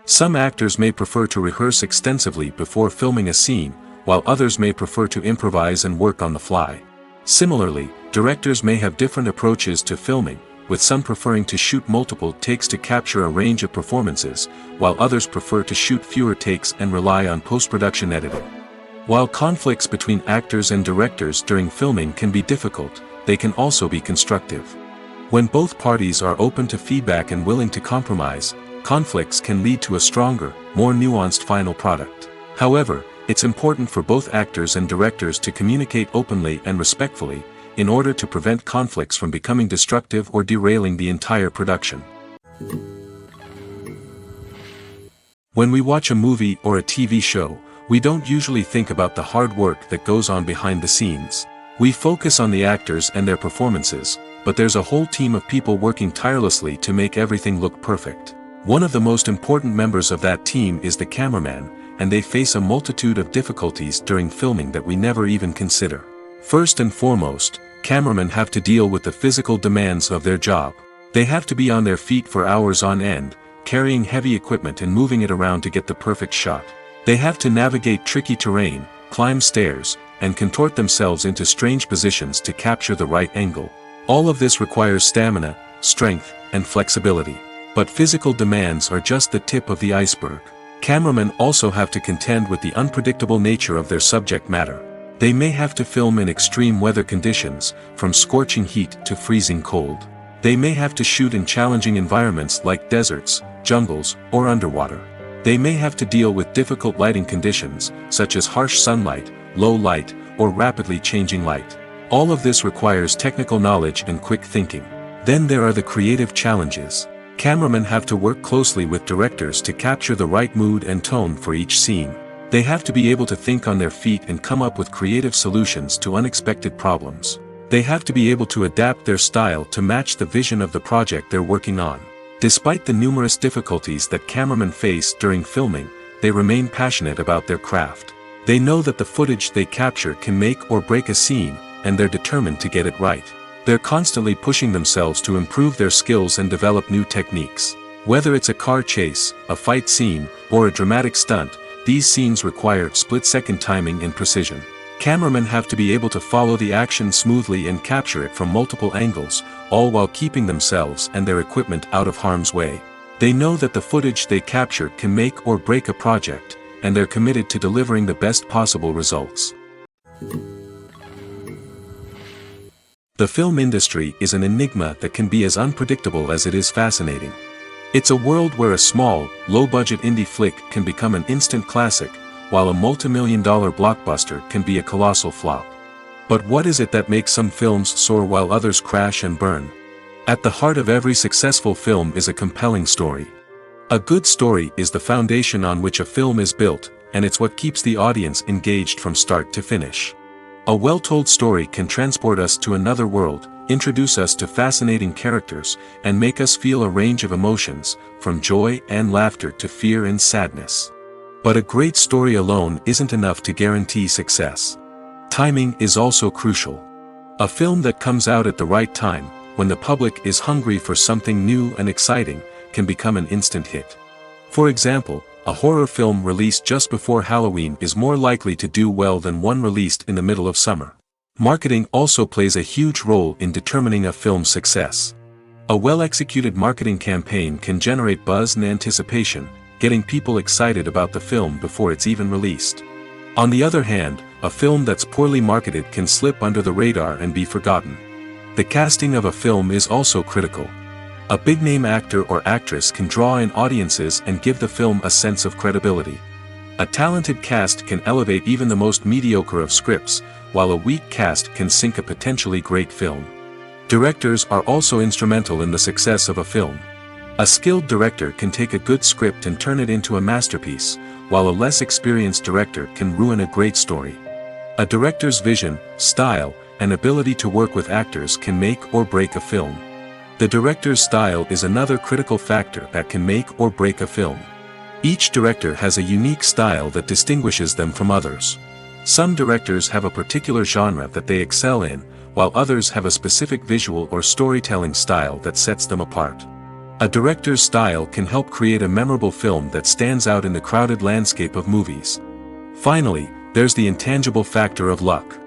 Some actors may prefer to rehearse extensively before filming a scene, while others may prefer to improvise and work on the fly. Similarly, directors may have different approaches to filming, with some preferring to shoot multiple takes to capture a range of performances, while others prefer to shoot fewer takes and rely on post-production editing. While conflicts between actors and directors during filming can be difficult, they can also be constructive. When both parties are open to feedback and willing to compromise, conflicts can lead to a stronger, more nuanced final product. However, it's important for both actors and directors to communicate openly and respectfully, in order to prevent conflicts from becoming destructive or derailing the entire production. When we watch a movie or a TV show, we don't usually think about the hard work that goes on behind the scenes. We focus on the actors and their performances, but there's a whole team of people working tirelessly to make everything look perfect. One of the most important members of that team is the cameraman, and they face a multitude of difficulties during filming that we never even consider. First and foremost, cameramen have to deal with the physical demands of their job. They have to be on their feet for hours on end, carrying heavy equipment and moving it around to get the perfect shot. They have to navigate tricky terrain, climb stairs, and contort themselves into strange positions to capture the right angle. All of this requires stamina, strength, and flexibility. But physical demands are just the tip of the iceberg. Cameramen also have to contend with the unpredictable nature of their subject matter. They may have to film in extreme weather conditions, from scorching heat to freezing cold. They may have to shoot in challenging environments like deserts, jungles, or underwater. They may have to deal with difficult lighting conditions, such as harsh sunlight, low light, or rapidly changing light. All of this requires technical knowledge and quick thinking. Then there are the creative challenges. Cameramen have to work closely with directors to capture the right mood and tone for each scene. They have to be able to think on their feet and come up with creative solutions to unexpected problems. They have to be able to adapt their style to match the vision of the project they're working on. Despite the numerous difficulties that cameramen face during filming, they remain passionate about their craft. They know that the footage they capture can make or break a scene, and they're determined to get it right. They're constantly pushing themselves to improve their skills and develop new techniques. Whether it's a car chase, a fight scene, or a dramatic stunt, these scenes require split-second timing and precision. Cameramen have to be able to follow the action smoothly and capture it from multiple angles, all while keeping themselves and their equipment out of harm's way. They know that the footage they capture can make or break a project, and they're committed to delivering the best possible results. The film industry is an enigma that can be as unpredictable as it is fascinating. It's a world where a small, low-budget indie flick can become an instant classic, while a multi-million-dollar blockbuster can be a colossal flop. But what is it that makes some films soar while others crash and burn? At the heart of every successful film is a compelling story. A good story is the foundation on which a film is built, and it's what keeps the audience engaged from start to finish. A well-told story can transport us to another world, introduce us to fascinating characters, and make us feel a range of emotions, from joy and laughter to fear and sadness. But a great story alone isn't enough to guarantee success. Timing is also crucial. A film that comes out at the right time, when the public is hungry for something new and exciting, can become an instant hit. For example, a horror film released just before Halloween is more likely to do well than one released in the middle of summer. Marketing also plays a huge role in determining a film's success. A well-executed marketing campaign can generate buzz and anticipation, getting people excited about the film before it's even released. On the other hand, a film that's poorly marketed can slip under the radar and be forgotten. The casting of a film is also critical. A big-name actor or actress can draw in audiences and give the film a sense of credibility. A talented cast can elevate even the most mediocre of scripts, while a weak cast can sink a potentially great film. Directors are also instrumental in the success of a film. A skilled director can take a good script and turn it into a masterpiece, while a less experienced director can ruin a great story. A director's vision, style, and ability to work with actors can make or break a film. The director's style is another critical factor that can make or break a film. Each director has a unique style that distinguishes them from others. Some directors have a particular genre that they excel in, while others have a specific visual or storytelling style that sets them apart. A director's style can help create a memorable film that stands out in the crowded landscape of movies. Finally, there's the intangible factor of luck.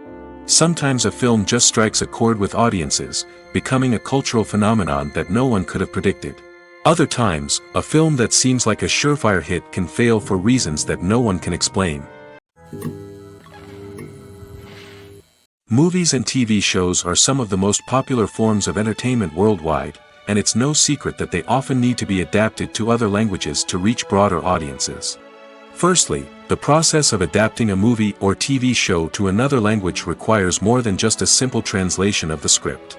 Sometimes a film just strikes a chord with audiences, becoming a cultural phenomenon that no one could have predicted. Other times, a film that seems like a surefire hit can fail for reasons that no one can explain. Movies and TV shows are some of the most popular forms of entertainment worldwide, and it's no secret that they often need to be adapted to other languages to reach broader audiences. Firstly, the process of adapting a movie or TV show to another language requires more than just a simple translation of the script.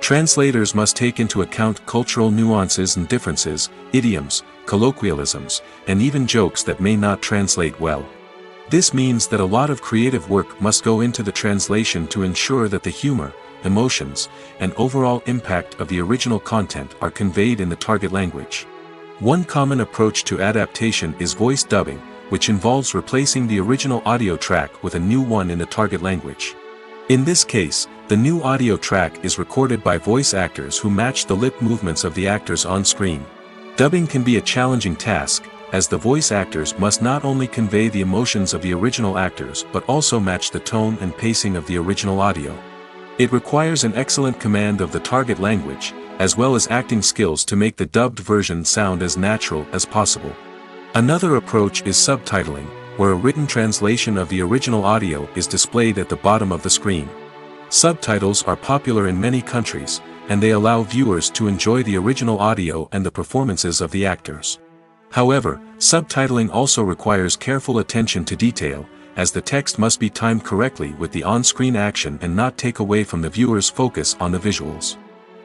Translators must take into account cultural nuances and differences, idioms, colloquialisms, and even jokes that may not translate well. This means that a lot of creative work must go into the translation to ensure that the humor, emotions, and overall impact of the original content are conveyed in the target language. One common approach to adaptation is voice dubbing, which involves replacing the original audio track with a new one in the target language. In this case, the new audio track is recorded by voice actors who match the lip movements of the actors on screen. Dubbing can be a challenging task, as the voice actors must not only convey the emotions of the original actors but also match the tone and pacing of the original audio. It requires an excellent command of the target language, as well as acting skills to make the dubbed version sound as natural as possible. Another approach is subtitling, where a written translation of the original audio is displayed at the bottom of the screen. Subtitles are popular in many countries, and they allow viewers to enjoy the original audio and the performances of the actors. However, subtitling also requires careful attention to detail, as the text must be timed correctly with the on-screen action and not take away from the viewer's focus on the visuals.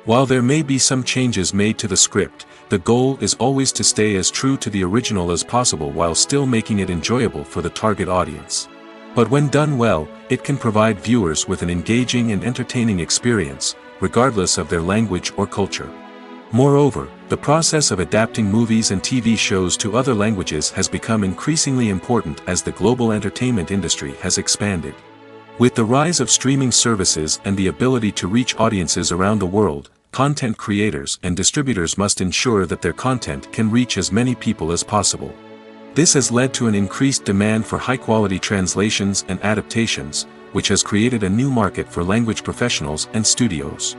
While there may be some changes made to the script, the goal is always to stay as true to the original as possible while still making it enjoyable for the target audience. But when done well, it can provide viewers with an engaging and entertaining experience, regardless of their language or culture. Moreover, the process of adapting movies and TV shows to other languages has become increasingly important as the global entertainment industry has expanded. With the rise of streaming services and the ability to reach audiences around the world, content creators and distributors must ensure that their content can reach as many people as possible. This has led to an increased demand for high-quality translations and adaptations, which has created a new market for language professionals and studios.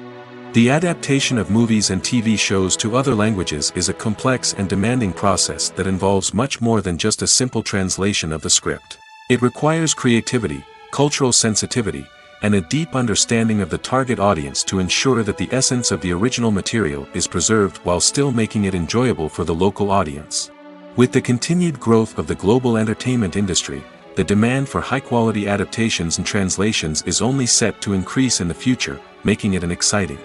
The adaptation of movies and TV shows to other languages is a complex and demanding process that involves much more than just a simple translation of the script. It requires creativity, cultural sensitivity, and a deep understanding of the target audience to ensure that the essence of the original material is preserved while still making it enjoyable for the local audience. With the continued growth of the global entertainment industry, the demand for high-quality adaptations and translations is only set to increase in the future, making it an exciting.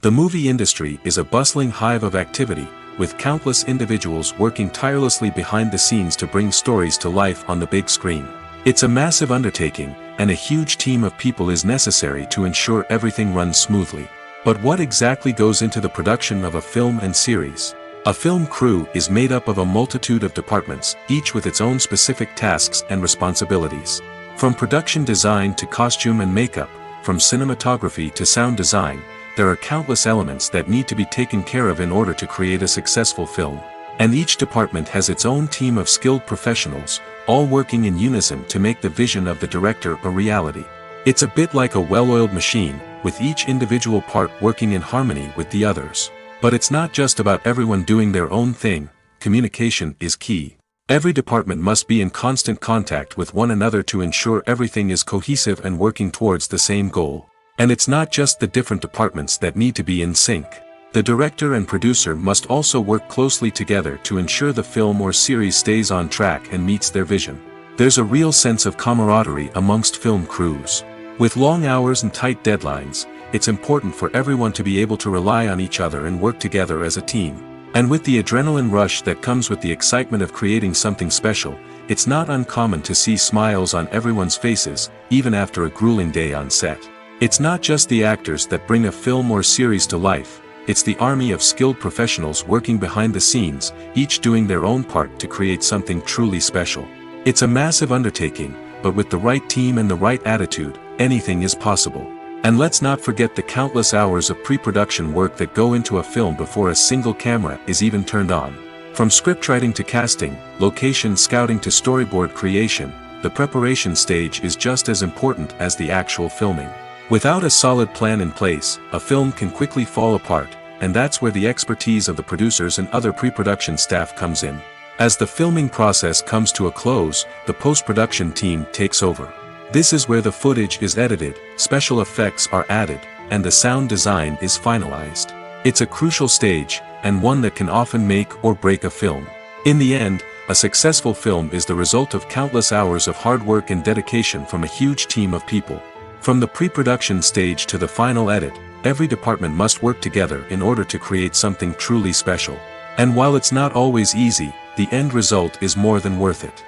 The movie industry is a bustling hive of activity, with countless individuals working tirelessly behind the scenes to bring stories to life on the big screen. It's a massive undertaking, and a huge team of people is necessary to ensure everything runs smoothly. But what exactly goes into the production of a film and series? A film crew is made up of a multitude of departments, each with its own specific tasks and responsibilities. From production design to costume and makeup, from cinematography to sound design, there are countless elements that need to be taken care of in order to create a successful film. And each department has its own team of skilled professionals, all working in unison to make the vision of the director a reality. It's a bit like a well-oiled machine, with each individual part working in harmony with the others. But it's not just about everyone doing their own thing. Communication is key. Every department must be in constant contact with one another to ensure everything is cohesive and working towards the same goal. And it's not just the different departments that need to be in sync. The director and producer must also work closely together to ensure the film or series stays on track and meets their vision. There's a real sense of camaraderie amongst film crews. With long hours and tight deadlines, it's important for everyone to be able to rely on each other and work together as a team. And with the adrenaline rush that comes with the excitement of creating something special, it's not uncommon to see smiles on everyone's faces, even after a grueling day on set. It's not just the actors that bring a film or series to life. It's the army of skilled professionals working behind the scenes, each doing their own part to create something truly special. It's a massive undertaking, but with the right team and the right attitude, anything is possible. And let's not forget the countless hours of pre-production work that go into a film before a single camera is even turned on. From scriptwriting to casting, location scouting to storyboard creation, the preparation stage is just as important as the actual filming. Without a solid plan in place, a film can quickly fall apart, and that's where the expertise of the producers and other pre-production staff comes in. As the filming process comes to a close, the post-production team takes over. This is where the footage is edited, special effects are added, and the sound design is finalized. It's a crucial stage, and one that can often make or break a film. In the end, a successful film is the result of countless hours of hard work and dedication from a huge team of people. From the pre-production stage to the final edit, every department must work together in order to create something truly special. And while it's not always easy, the end result is more than worth it.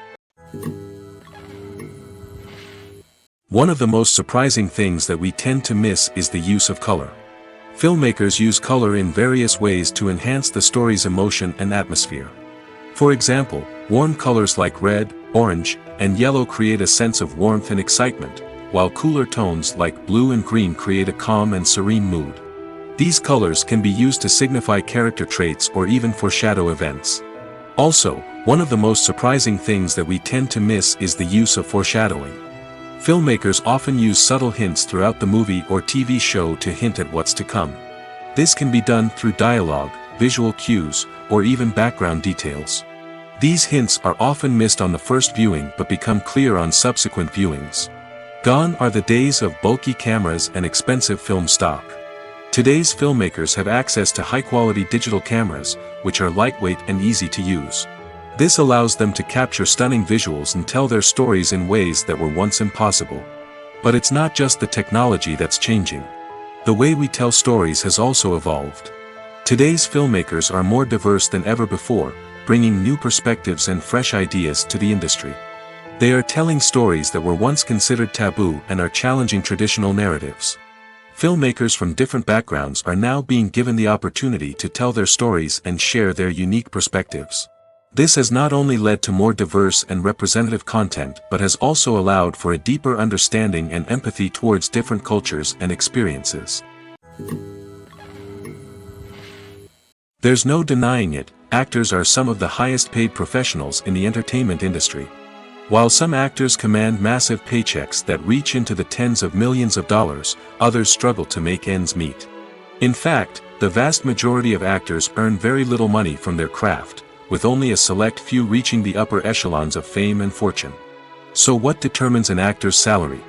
One of the most surprising things that we tend to miss is the use of color. Filmmakers use color in various ways to enhance the story's emotion and atmosphere. For example, warm colors like red, orange, and yellow create a sense of warmth and excitement, while cooler tones like blue and green create a calm and serene mood. These colors can be used to signify character traits or even foreshadow events. Also, one of the most surprising things that we tend to miss is the use of foreshadowing. Filmmakers often use subtle hints throughout the movie or TV show to hint at what's to come. This can be done through dialogue, visual cues, or even background details. These hints are often missed on the first viewing but become clear on subsequent viewings. Gone are the days of bulky cameras and expensive film stock. Today's filmmakers have access to high-quality digital cameras, which are lightweight and easy to use. This allows them to capture stunning visuals and tell their stories in ways that were once impossible. But it's not just the technology that's changing. The way we tell stories has also evolved. Today's filmmakers are more diverse than ever before, bringing new perspectives and fresh ideas to the industry. They are telling stories that were once considered taboo and are challenging traditional narratives. Filmmakers from different backgrounds are now being given the opportunity to tell their stories and share their unique perspectives. This has not only led to more diverse and representative content but has also allowed for a deeper understanding and empathy towards different cultures and experiences. There's no denying it, actors are some of the highest paid professionals in the entertainment industry. While some actors command massive paychecks that reach into the tens of millions of dollars, others struggle to make ends meet. In fact, the vast majority of actors earn very little money from their craft, with only a select few reaching the upper echelons of fame and fortune. So what determines an actor's salary?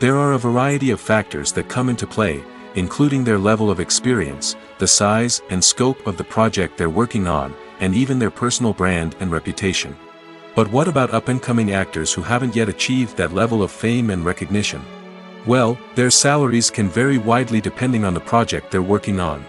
There are a variety of factors that come into play, including their level of experience, the size and scope of the project they're working on, and even their personal brand and reputation. But what about up-and-coming actors who haven't yet achieved that level of fame and recognition? Well, their salaries can vary widely depending on the project they're working on.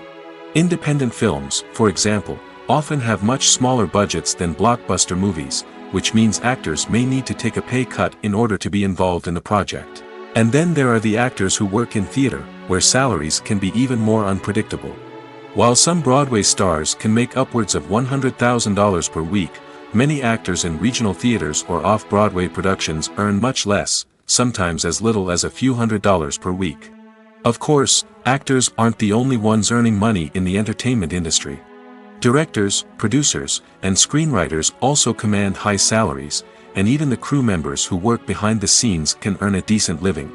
Independent films, for example, often have much smaller budgets than blockbuster movies, which means actors may need to take a pay cut in order to be involved in the project. And then there are the actors who work in theater, where salaries can be even more unpredictable. While some Broadway stars can make upwards of $100,000 per week, many actors in regional theaters or off-Broadway productions earn much less, sometimes as little as a few $100s per week. Of course, actors aren't the only ones earning money in the entertainment industry. Directors, producers, and screenwriters also command high salaries, and even the crew members who work behind the scenes can earn a decent living.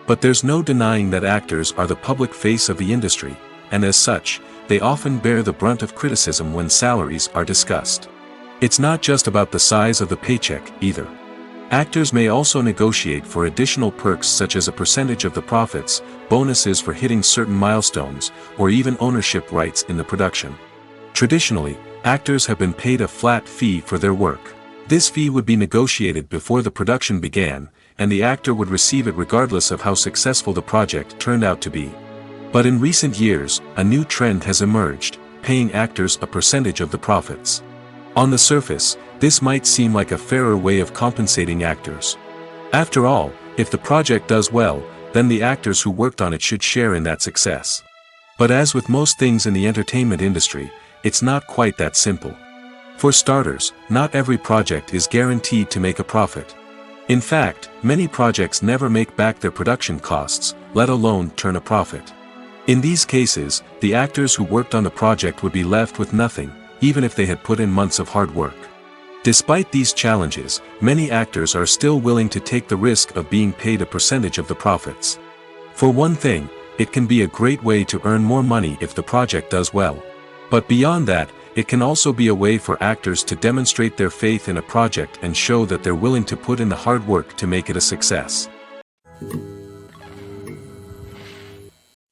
But there's no denying that actors are the public face of the industry, and as such, they often bear the brunt of criticism when salaries are discussed. It's not just about the size of the paycheck, either. Actors may also negotiate for additional perks such as a percentage of the profits, bonuses for hitting certain milestones, or even ownership rights in the production. Traditionally, actors have been paid a flat fee for their work. This fee would be negotiated before the production began, and the actor would receive it regardless of how successful the project turned out to be. But in recent years, a new trend has emerged, paying actors a percentage of the profits. On the surface, this might seem like a fairer way of compensating actors. After all, if the project does well, then the actors who worked on it should share in that success. But as with most things in the entertainment industry, it's not quite that simple. For starters, not every project is guaranteed to make a profit. In fact, many projects never make back their production costs, let alone turn a profit. In these cases, the actors who worked on the project would be left with nothing, even if they had put in months of hard work. Despite these challenges, many actors are still willing to take the risk of being paid a percentage of the profits. For one thing, it can be a great way to earn more money if the project does well. But beyond that, it can also be a way for actors to demonstrate their faith in a project and show that they're willing to put in the hard work to make it a success.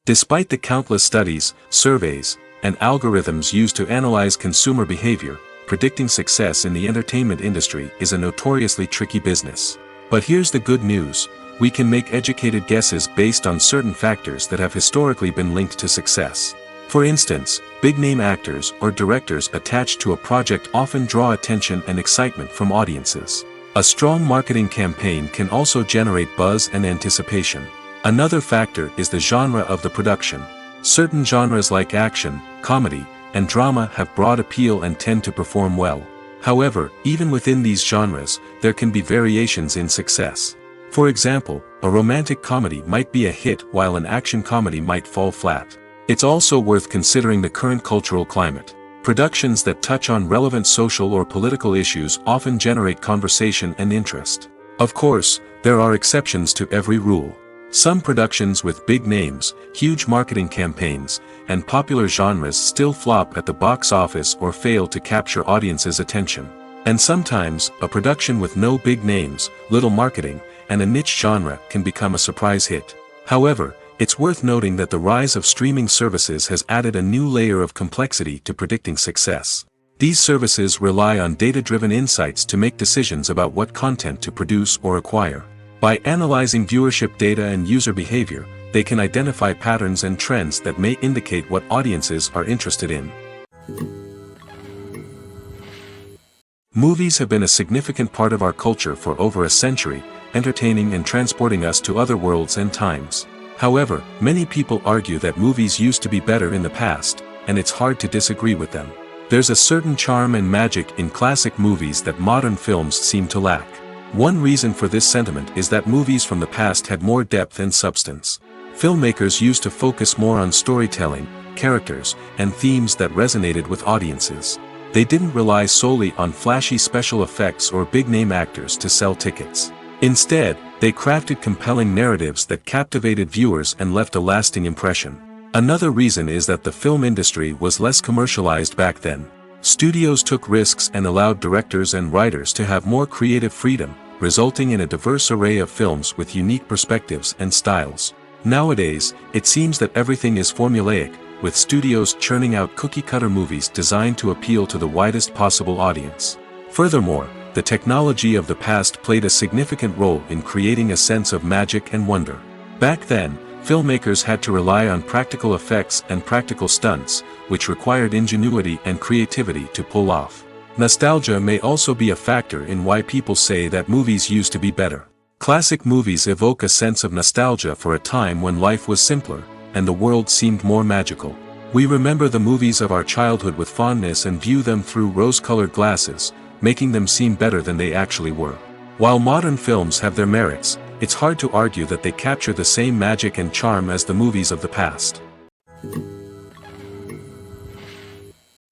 Despite the countless studies, surveys, and algorithms used to analyze consumer behavior, predicting success in the entertainment industry is a notoriously tricky business. But here's the good news: we can make educated guesses based on certain factors that have historically been linked to success. For instance, big-name actors or directors attached to a project often draw attention and excitement from audiences. A strong marketing campaign can also generate buzz and anticipation. Another factor is the genre of the production. Certain genres like action, comedy, and drama have broad appeal and tend to perform well. However, even within these genres, there can be variations in success. For example, a romantic comedy might be a hit while an action comedy might fall flat. It's also worth considering the current cultural climate. Productions that touch on relevant social or political issues often generate conversation and interest. Of course, there are exceptions to every rule. Some productions with big names, huge marketing campaigns, and popular genres still flop at the box office or fail to capture audiences' attention. And sometimes, a production with no big names, little marketing, and a niche genre can become a surprise hit. However, it's worth noting that the rise of streaming services has added a new layer of complexity to predicting success. These services rely on data-driven insights to make decisions about what content to produce or acquire. By analyzing viewership data and user behavior, they can identify patterns and trends that may indicate what audiences are interested in. Movies have been a significant part of our culture for over a century, entertaining and transporting us to other worlds and times. However, many people argue that movies used to be better in the past, and it's hard to disagree with them. There's a certain charm and magic in classic movies that modern films seem to lack. One reason for this sentiment is that movies from the past had more depth and substance. Filmmakers used to focus more on storytelling, characters, and themes that resonated with audiences. They didn't rely solely on flashy special effects or big-name actors to sell tickets. Instead, they crafted compelling narratives that captivated viewers and left a lasting impression. Another reason is that the film industry was less commercialized back then. Studios took risks and allowed directors and writers to have more creative freedom, resulting in a diverse array of films with unique perspectives and styles. Nowadays, it seems that everything is formulaic, with studios churning out cookie-cutter movies designed to appeal to the widest possible audience. Furthermore, the technology of the past played a significant role in creating a sense of magic and wonder. Back then, filmmakers had to rely on practical effects and practical stunts, which required ingenuity and creativity to pull off. Nostalgia may also be a factor in why people say that movies used to be better. Classic movies evoke a sense of nostalgia for a time when life was simpler, and the world seemed more magical. We remember the movies of our childhood with fondness and view them through rose-colored glasses, making them seem better than they actually were. While modern films have their merits, it's hard to argue that they capture the same magic and charm as the movies of the past.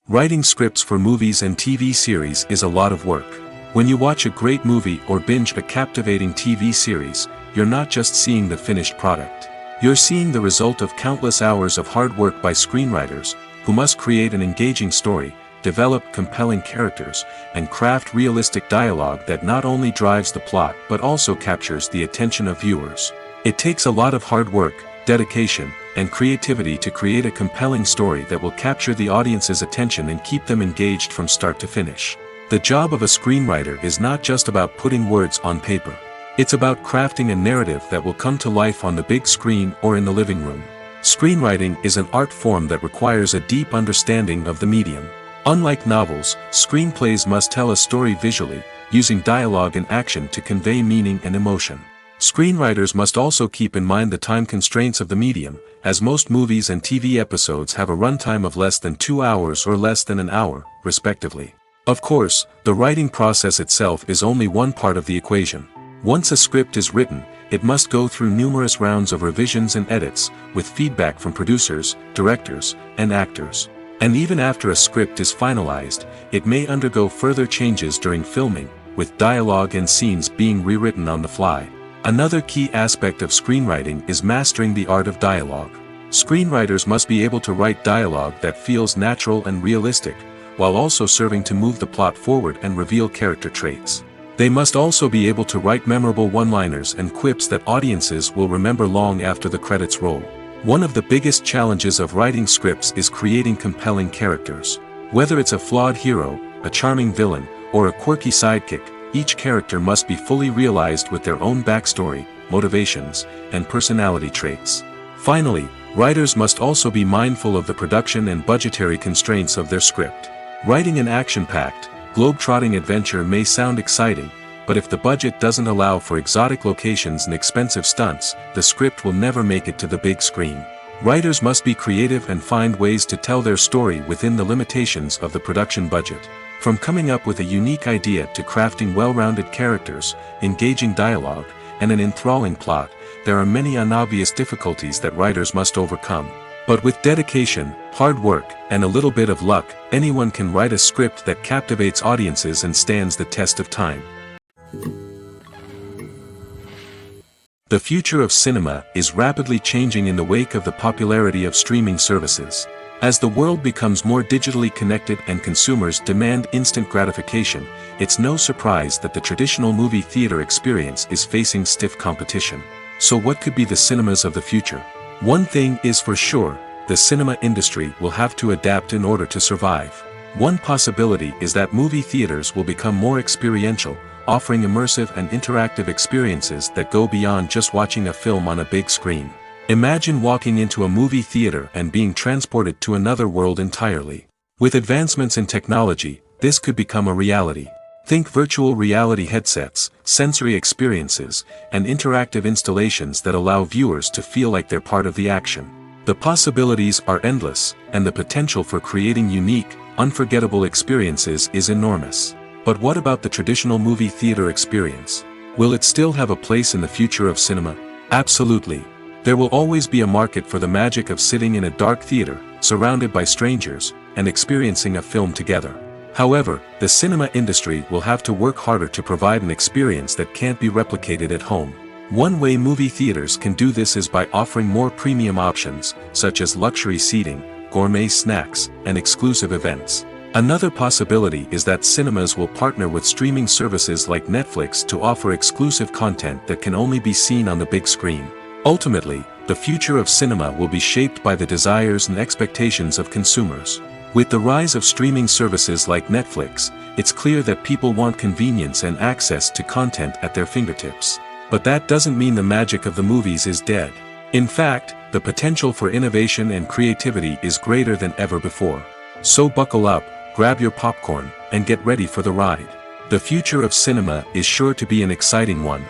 Writing scripts for movies and TV series is a lot of work. When you watch a great movie or binge a captivating TV series, you're not just seeing the finished product. You're seeing the result of countless hours of hard work by screenwriters, who must create an engaging story, develop compelling characters, and craft realistic dialogue that not only drives the plot but also captures the attention of viewers. It takes a lot of hard work, dedication, and creativity to create a compelling story that will capture the audience's attention and keep them engaged from start to finish. The job of a screenwriter is not just about putting words on paper. It's about crafting a narrative that will come to life on the big screen or in the living room. Screenwriting is an art form that requires a deep understanding of the medium. Unlike novels, screenplays must tell a story visually, using dialogue and action to convey meaning and emotion. Screenwriters must also keep in mind the time constraints of the medium, as most movies and TV episodes have a runtime of less than 2 hours or less than an hour, respectively. Of course, the writing process itself is only one part of the equation. Once a script is written, it must go through numerous rounds of revisions and edits, with feedback from producers, directors, and actors. And even after a script is finalized, it may undergo further changes during filming, with dialogue and scenes being rewritten on the fly. Another key aspect of screenwriting is mastering the art of dialogue. Screenwriters must be able to write dialogue that feels natural and realistic, while also serving to move the plot forward and reveal character traits. They must also be able to write memorable one-liners and quips that audiences will remember long after the credits roll. One of the biggest challenges of writing scripts is creating compelling characters. Whether it's a flawed hero, a charming villain, or a quirky sidekick, each character must be fully realized with their own backstory, motivations, and personality traits. Finally, writers must also be mindful of the production and budgetary constraints of their script. Writing an action-packed, globe-trotting adventure may sound exciting, but if the budget doesn't allow for exotic locations and expensive stunts, the script will never make it to the big screen. Writers must be creative and find ways to tell their story within the limitations of the production budget. From coming up with a unique idea to crafting well-rounded characters, engaging dialogue, and an enthralling plot, there are many unobvious difficulties that writers must overcome. But with dedication, hard work, and a little bit of luck, anyone can write a script that captivates audiences and stands the test of time. The future of cinema is rapidly changing in the wake of the popularity of streaming services. As the world becomes more digitally connected and consumers demand instant gratification, it's no surprise that the traditional movie theater experience is facing stiff competition. So what could be the cinemas of the future? One thing is for sure, the cinema industry will have to adapt in order to survive. One possibility is that movie theaters will become more experiential, offering immersive and interactive experiences that go beyond just watching a film on a big screen. Imagine walking into a movie theater and being transported to another world entirely. With advancements in technology, this could become a reality. Think virtual reality headsets, sensory experiences, and interactive installations that allow viewers to feel like they're part of the action. The possibilities are endless, and the potential for creating unique, unforgettable experiences is enormous. But what about the traditional movie theater experience? Will it still have a place in the future of cinema? Absolutely. There will always be a market for the magic of sitting in a dark theater, surrounded by strangers, and experiencing a film together. However, the cinema industry will have to work harder to provide an experience that can't be replicated at home. One way movie theaters can do this is by offering more premium options, such as luxury seating, gourmet snacks, and exclusive events. Another possibility is that cinemas will partner with streaming services like Netflix to offer exclusive content that can only be seen on the big screen. Ultimately, the future of cinema will be shaped by the desires and expectations of consumers. With the rise of streaming services like Netflix, it's clear that people want convenience and access to content at their fingertips. But that doesn't mean the magic of the movies is dead. In fact, the potential for innovation and creativity is greater than ever before. So buckle up, grab your popcorn, and get ready for the ride. The future of cinema is sure to be an exciting one.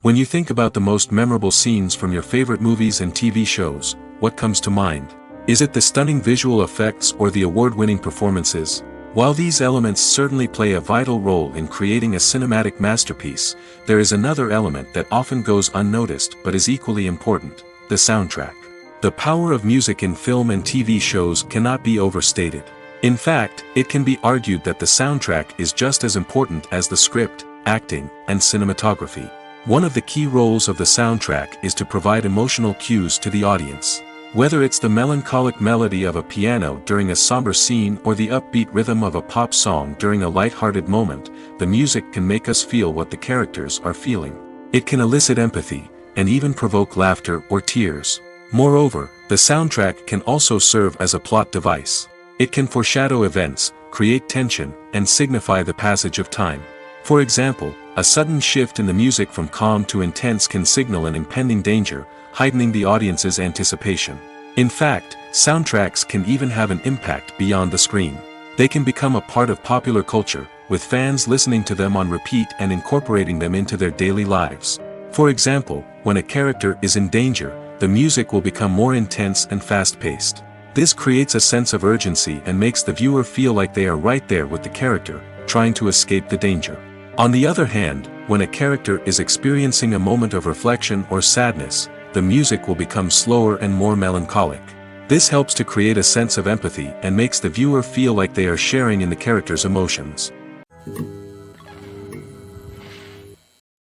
When you think about the most memorable scenes from your favorite movies and TV shows, what comes to mind? Is it the stunning visual effects or the award-winning performances? While these elements certainly play a vital role in creating a cinematic masterpiece, there is another element that often goes unnoticed but is equally important: the soundtrack. The power of music in film and TV shows cannot be overstated. In fact, it can be argued that the soundtrack is just as important as the script, acting, and cinematography. One of the key roles of the soundtrack is to provide emotional cues to the audience. Whether it's the melancholic melody of a piano during a somber scene or the upbeat rhythm of a pop song during a light-hearted moment, the music can make us feel what the characters are feeling. It can elicit empathy, and even provoke laughter or tears. Moreover, the soundtrack can also serve as a plot device. It can foreshadow events, create tension, and signify the passage of time. For example, a sudden shift in the music from calm to intense can signal an impending danger, heightening the audience's anticipation. In fact, soundtracks can even have an impact beyond the screen. They can become a part of popular culture, with fans listening to them on repeat and incorporating them into their daily lives. For example, when a character is in danger, the music will become more intense and fast-paced. This creates a sense of urgency and makes the viewer feel like they are right there with the character, trying to escape the danger. On the other hand, when a character is experiencing a moment of reflection or sadness, the music will become slower and more melancholic. This helps to create a sense of empathy and makes the viewer feel like they are sharing in the character's emotions.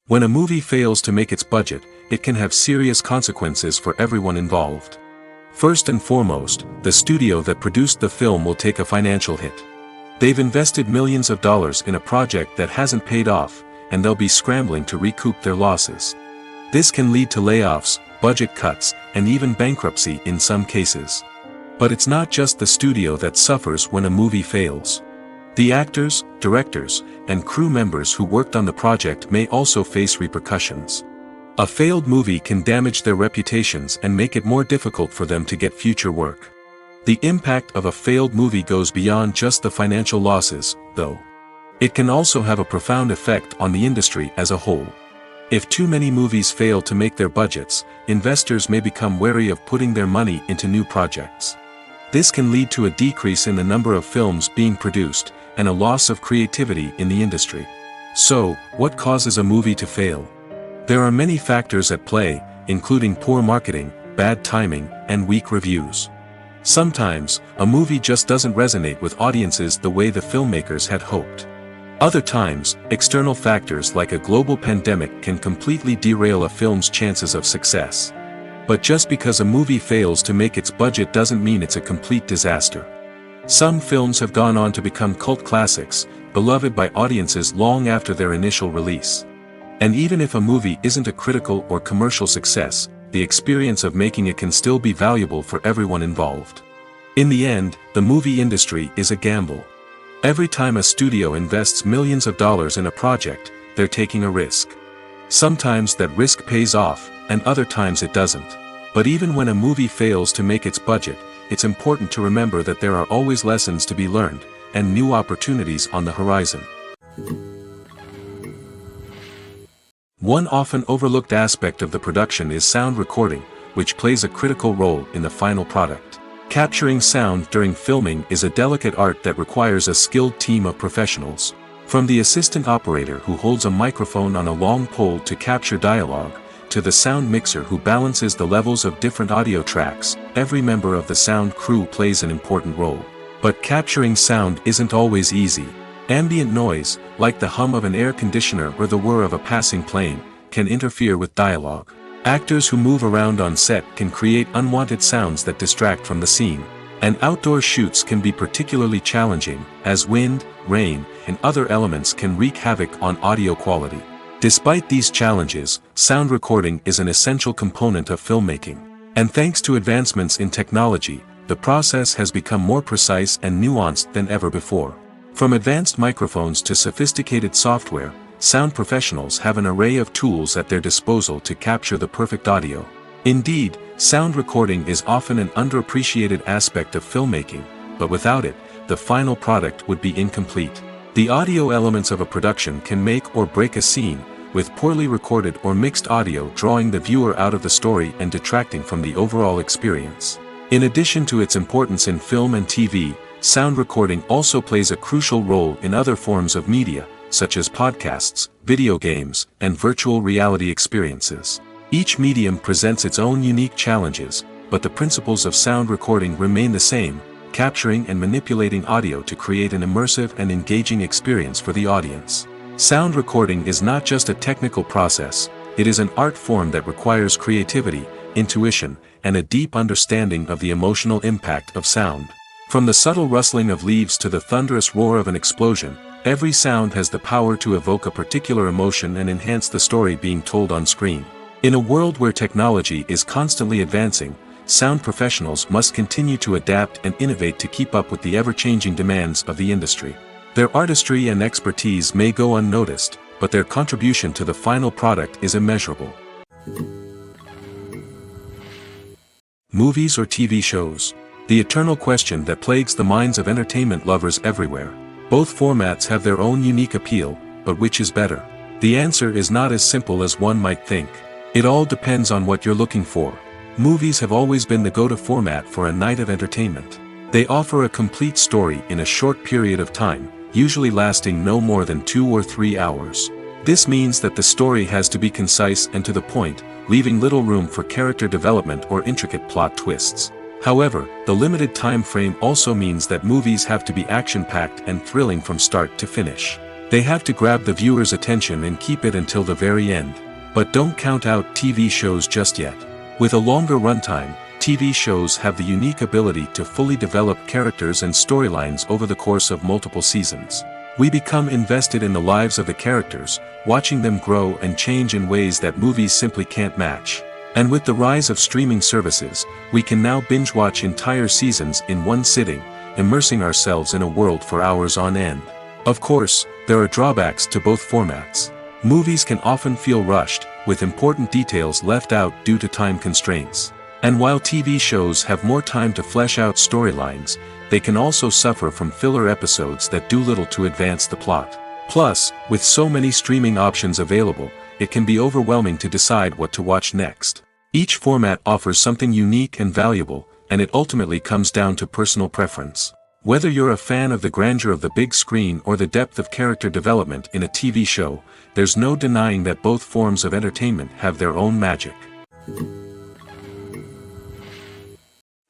When a movie fails to make its budget, it can have serious consequences for everyone involved. First and foremost, the studio that produced the film will take a financial hit. They've invested millions of dollars in a project that hasn't paid off, and they'll be scrambling to recoup their losses. This can lead to layoffs, budget cuts, and even bankruptcy in some cases. But it's not just the studio that suffers when a movie fails. The actors, directors, and crew members who worked on the project may also face repercussions. A failed movie can damage their reputations and make it more difficult for them to get future work. The impact of a failed movie goes beyond just the financial losses, though. It can also have a profound effect on the industry as a whole. If too many movies fail to make their budgets, investors may become wary of putting their money into new projects. This can lead to a decrease in the number of films being produced, and a loss of creativity in the industry. So, what causes a movie to fail? There are many factors at play, including poor marketing, bad timing, and weak reviews. Sometimes, a movie just doesn't resonate with audiences the way the filmmakers had hoped. Other times, external factors like a global pandemic can completely derail a film's chances of success. But just because a movie fails to make its budget doesn't mean it's a complete disaster. Some films have gone on to become cult classics, beloved by audiences long after their initial release. And even if a movie isn't a critical or commercial success, the experience of making it can still be valuable for everyone involved. In the end, the movie industry is a gamble. Every time a studio invests millions of dollars in a project, they're taking a risk. Sometimes that risk pays off, and other times it doesn't. But even when a movie fails to make its budget, it's important to remember that there are always lessons to be learned, and new opportunities on the horizon. One often overlooked aspect of the production is sound recording, which plays a critical role in the final product. Capturing sound during filming is a delicate art that requires a skilled team of professionals. From the assistant operator who holds a microphone on a long pole to capture dialogue, to the sound mixer who balances the levels of different audio tracks, every member of the sound crew plays an important role. But capturing sound isn't always easy. Ambient noise, like the hum of an air conditioner or the whir of a passing plane, can interfere with dialogue. Actors who move around on set can create unwanted sounds that distract from the scene. And outdoor shoots can be particularly challenging, as wind, rain, and other elements can wreak havoc on audio quality. Despite these challenges, sound recording is an essential component of filmmaking. And thanks to advancements in technology, the process has become more precise and nuanced than ever before. From advanced microphones to sophisticated software, sound professionals have an array of tools at their disposal to capture the perfect audio. Indeed, Sound recording is often an underappreciated aspect of filmmaking, but without it, the final product would be incomplete. The audio elements of a production can make or break a scene, with poorly recorded or mixed audio drawing the viewer out of the story and detracting from the overall experience. In addition to its importance in film and TV, sound recording also plays a crucial role in other forms of media, such as podcasts, video games, and virtual reality experiences. Each medium presents its own unique challenges, but the principles of sound recording remain the same, capturing and manipulating audio to create an immersive and engaging experience for the audience. Sound recording is not just a technical process, it is an art form that requires creativity, intuition, and a deep understanding of the emotional impact of sound. From the subtle rustling of leaves to the thunderous roar of an explosion, every sound has the power to evoke a particular emotion and enhance the story being told on screen. In a world where technology is constantly advancing, sound professionals must continue to adapt and innovate to keep up with the ever-changing demands of the industry. Their artistry and expertise may go unnoticed, but their contribution to the final product is immeasurable. Movies or TV shows? The eternal question that plagues the minds of entertainment lovers everywhere. Both formats have their own unique appeal, but which is better? The answer is not as simple as one might think. It all depends on what you're looking for. Movies have always been the go-to format for a night of entertainment. They offer a complete story in a short period of time, usually lasting no more than 2 or 3 hours. This means that the story has to be concise and to the point, leaving little room for character development or intricate plot twists. However, the limited time frame also means that movies have to be action-packed and thrilling from start to finish. They have to grab the viewer's attention and keep it until the very end. But don't count out TV shows just yet. With a longer runtime, TV shows have the unique ability to fully develop characters and storylines over the course of multiple seasons. We become invested in the lives of the characters, watching them grow and change in ways that movies simply can't match. And with the rise of streaming services, we can now binge-watch entire seasons in one sitting, immersing ourselves in a world for hours on end. Of course, there are drawbacks to both formats. Movies can often feel rushed, with important details left out due to time constraints. And while TV shows have more time to flesh out storylines, they can also suffer from filler episodes that do little to advance the plot. Plus, with so many streaming options available, it can be overwhelming to decide what to watch next. Each format offers something unique and valuable, and it ultimately comes down to personal preference. Whether you're a fan of the grandeur of the big screen or the depth of character development in a TV show, there's no denying that both forms of entertainment have their own magic.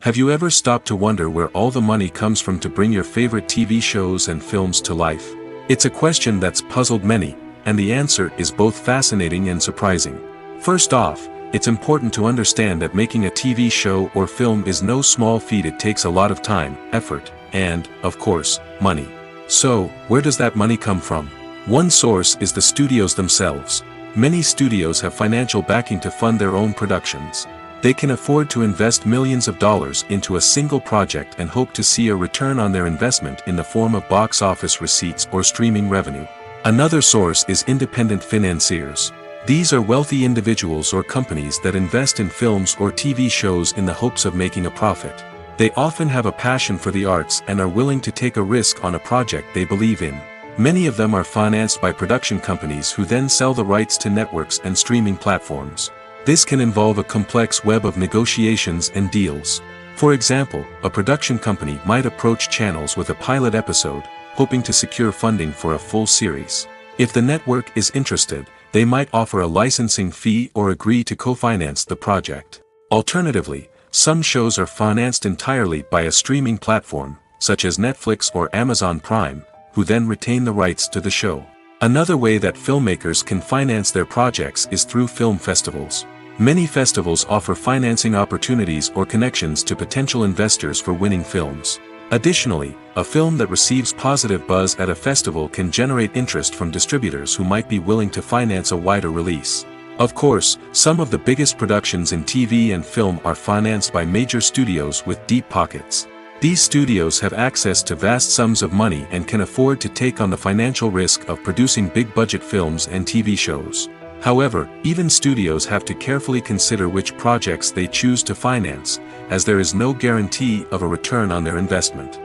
Have you ever stopped to wonder where all the money comes from to bring your favorite TV shows and films to life? It's a question that's puzzled many, and the answer is both fascinating and surprising. First off, it's important to understand that making a TV show or film is no small feat. It takes a lot of time, effort, and, of course, money. So, where does that money come from? One source is the studios themselves. Many studios have financial backing to fund their own productions. They can afford to invest millions of dollars into a single project and hope to see a return on their investment in the form of box office receipts or streaming revenue. Another source is independent financiers. These are wealthy individuals or companies that invest in films or TV shows in the hopes of making a profit. They often have a passion for the arts and are willing to take a risk on a project they believe in. Many of them are financed by production companies who then sell the rights to networks and streaming platforms. This can involve a complex web of negotiations and deals. For example, a production company might approach channels with a pilot episode, hoping to secure funding for a full series. If the network is interested, they might offer a licensing fee or agree to co-finance the project. Alternatively, some shows are financed entirely by a streaming platform, such as Netflix or Amazon Prime, who then retain the rights to the show. Another way that filmmakers can finance their projects is through film festivals. Many festivals offer financing opportunities or connections to potential investors for winning films. Additionally, a film that receives positive buzz at a festival can generate interest from distributors who might be willing to finance a wider release. Of course, some of the biggest productions in TV and film are financed by major studios with deep pockets. These studios have access to vast sums of money and can afford to take on the financial risk of producing big-budget films and TV shows. However, even studios have to carefully consider which projects they choose to finance, as there is no guarantee of a return on their investment.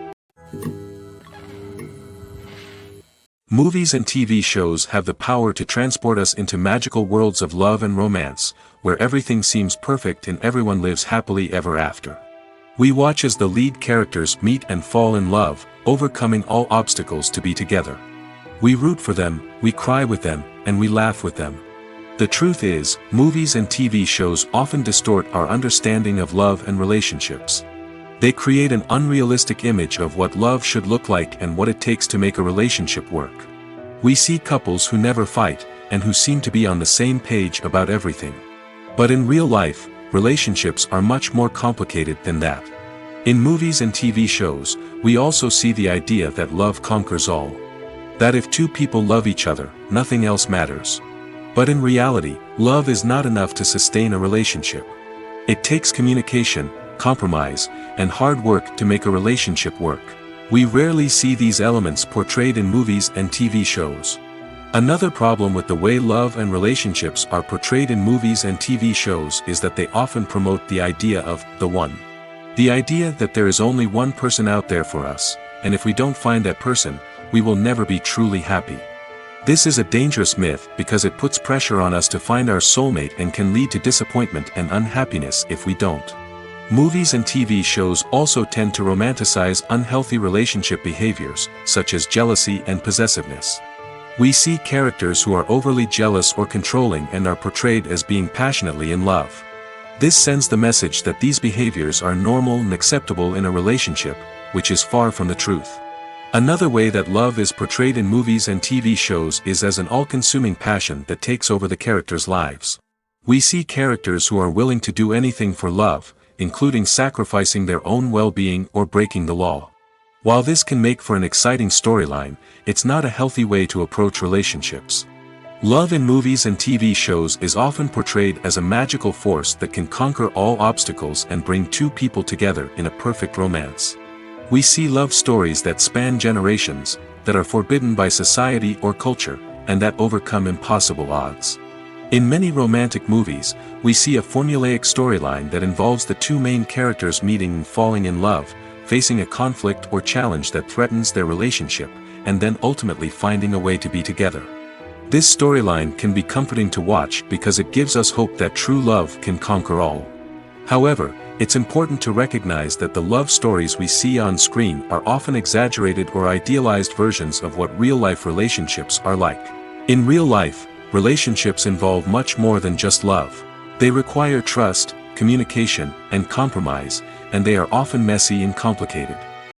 Movies and TV shows have the power to transport us into magical worlds of love and romance, where everything seems perfect and everyone lives happily ever after. We watch as the lead characters meet and fall in love, overcoming all obstacles to be together. We root for them, we cry with them, and we laugh with them. The truth is, movies and TV shows often distort our understanding of love and relationships. They create an unrealistic image of what love should look like and what it takes to make a relationship work. We see couples who never fight, and who seem to be on the same page about everything. But in real life, relationships are much more complicated than that. In movies and TV shows, we also see the idea that love conquers all. That if two people love each other, nothing else matters. But in reality, love is not enough to sustain a relationship. It takes communication, compromise, and hard work to make a relationship work. We rarely see these elements portrayed in movies and TV shows. Another problem with the way love and relationships are portrayed in movies and TV shows is that they often promote the idea of the one. The idea that there is only one person out there for us, and if we don't find that person, we will never be truly happy. This is a dangerous myth because it puts pressure on us to find our soulmate and can lead to disappointment and unhappiness if we don't. Movies and TV shows also tend to romanticize unhealthy relationship behaviors, such as jealousy and possessiveness. We see characters who are overly jealous or controlling and are portrayed as being passionately in love. This sends the message that these behaviors are normal and acceptable in a relationship, which is far from the truth. Another way that love is portrayed in movies and TV shows is as an all-consuming passion that takes over the characters' lives. We see characters who are willing to do anything for love, including sacrificing their own well-being or breaking the law. While this can make for an exciting storyline, it's not a healthy way to approach relationships. Love in movies and TV shows is often portrayed as a magical force that can conquer all obstacles and bring two people together in a perfect romance. We see love stories that span generations, that are forbidden by society or culture, and that overcome impossible odds. In many romantic movies, we see a formulaic storyline that involves the two main characters meeting and falling in love, facing a conflict or challenge that threatens their relationship, and then ultimately finding a way to be together. This storyline can be comforting to watch because it gives us hope that true love can conquer all. However, it's important to recognize that the love stories we see on screen are often exaggerated or idealized versions of what real-life relationships are like. In real life, relationships involve much more than just love. They require trust, communication, and compromise, and they are often messy and complicated.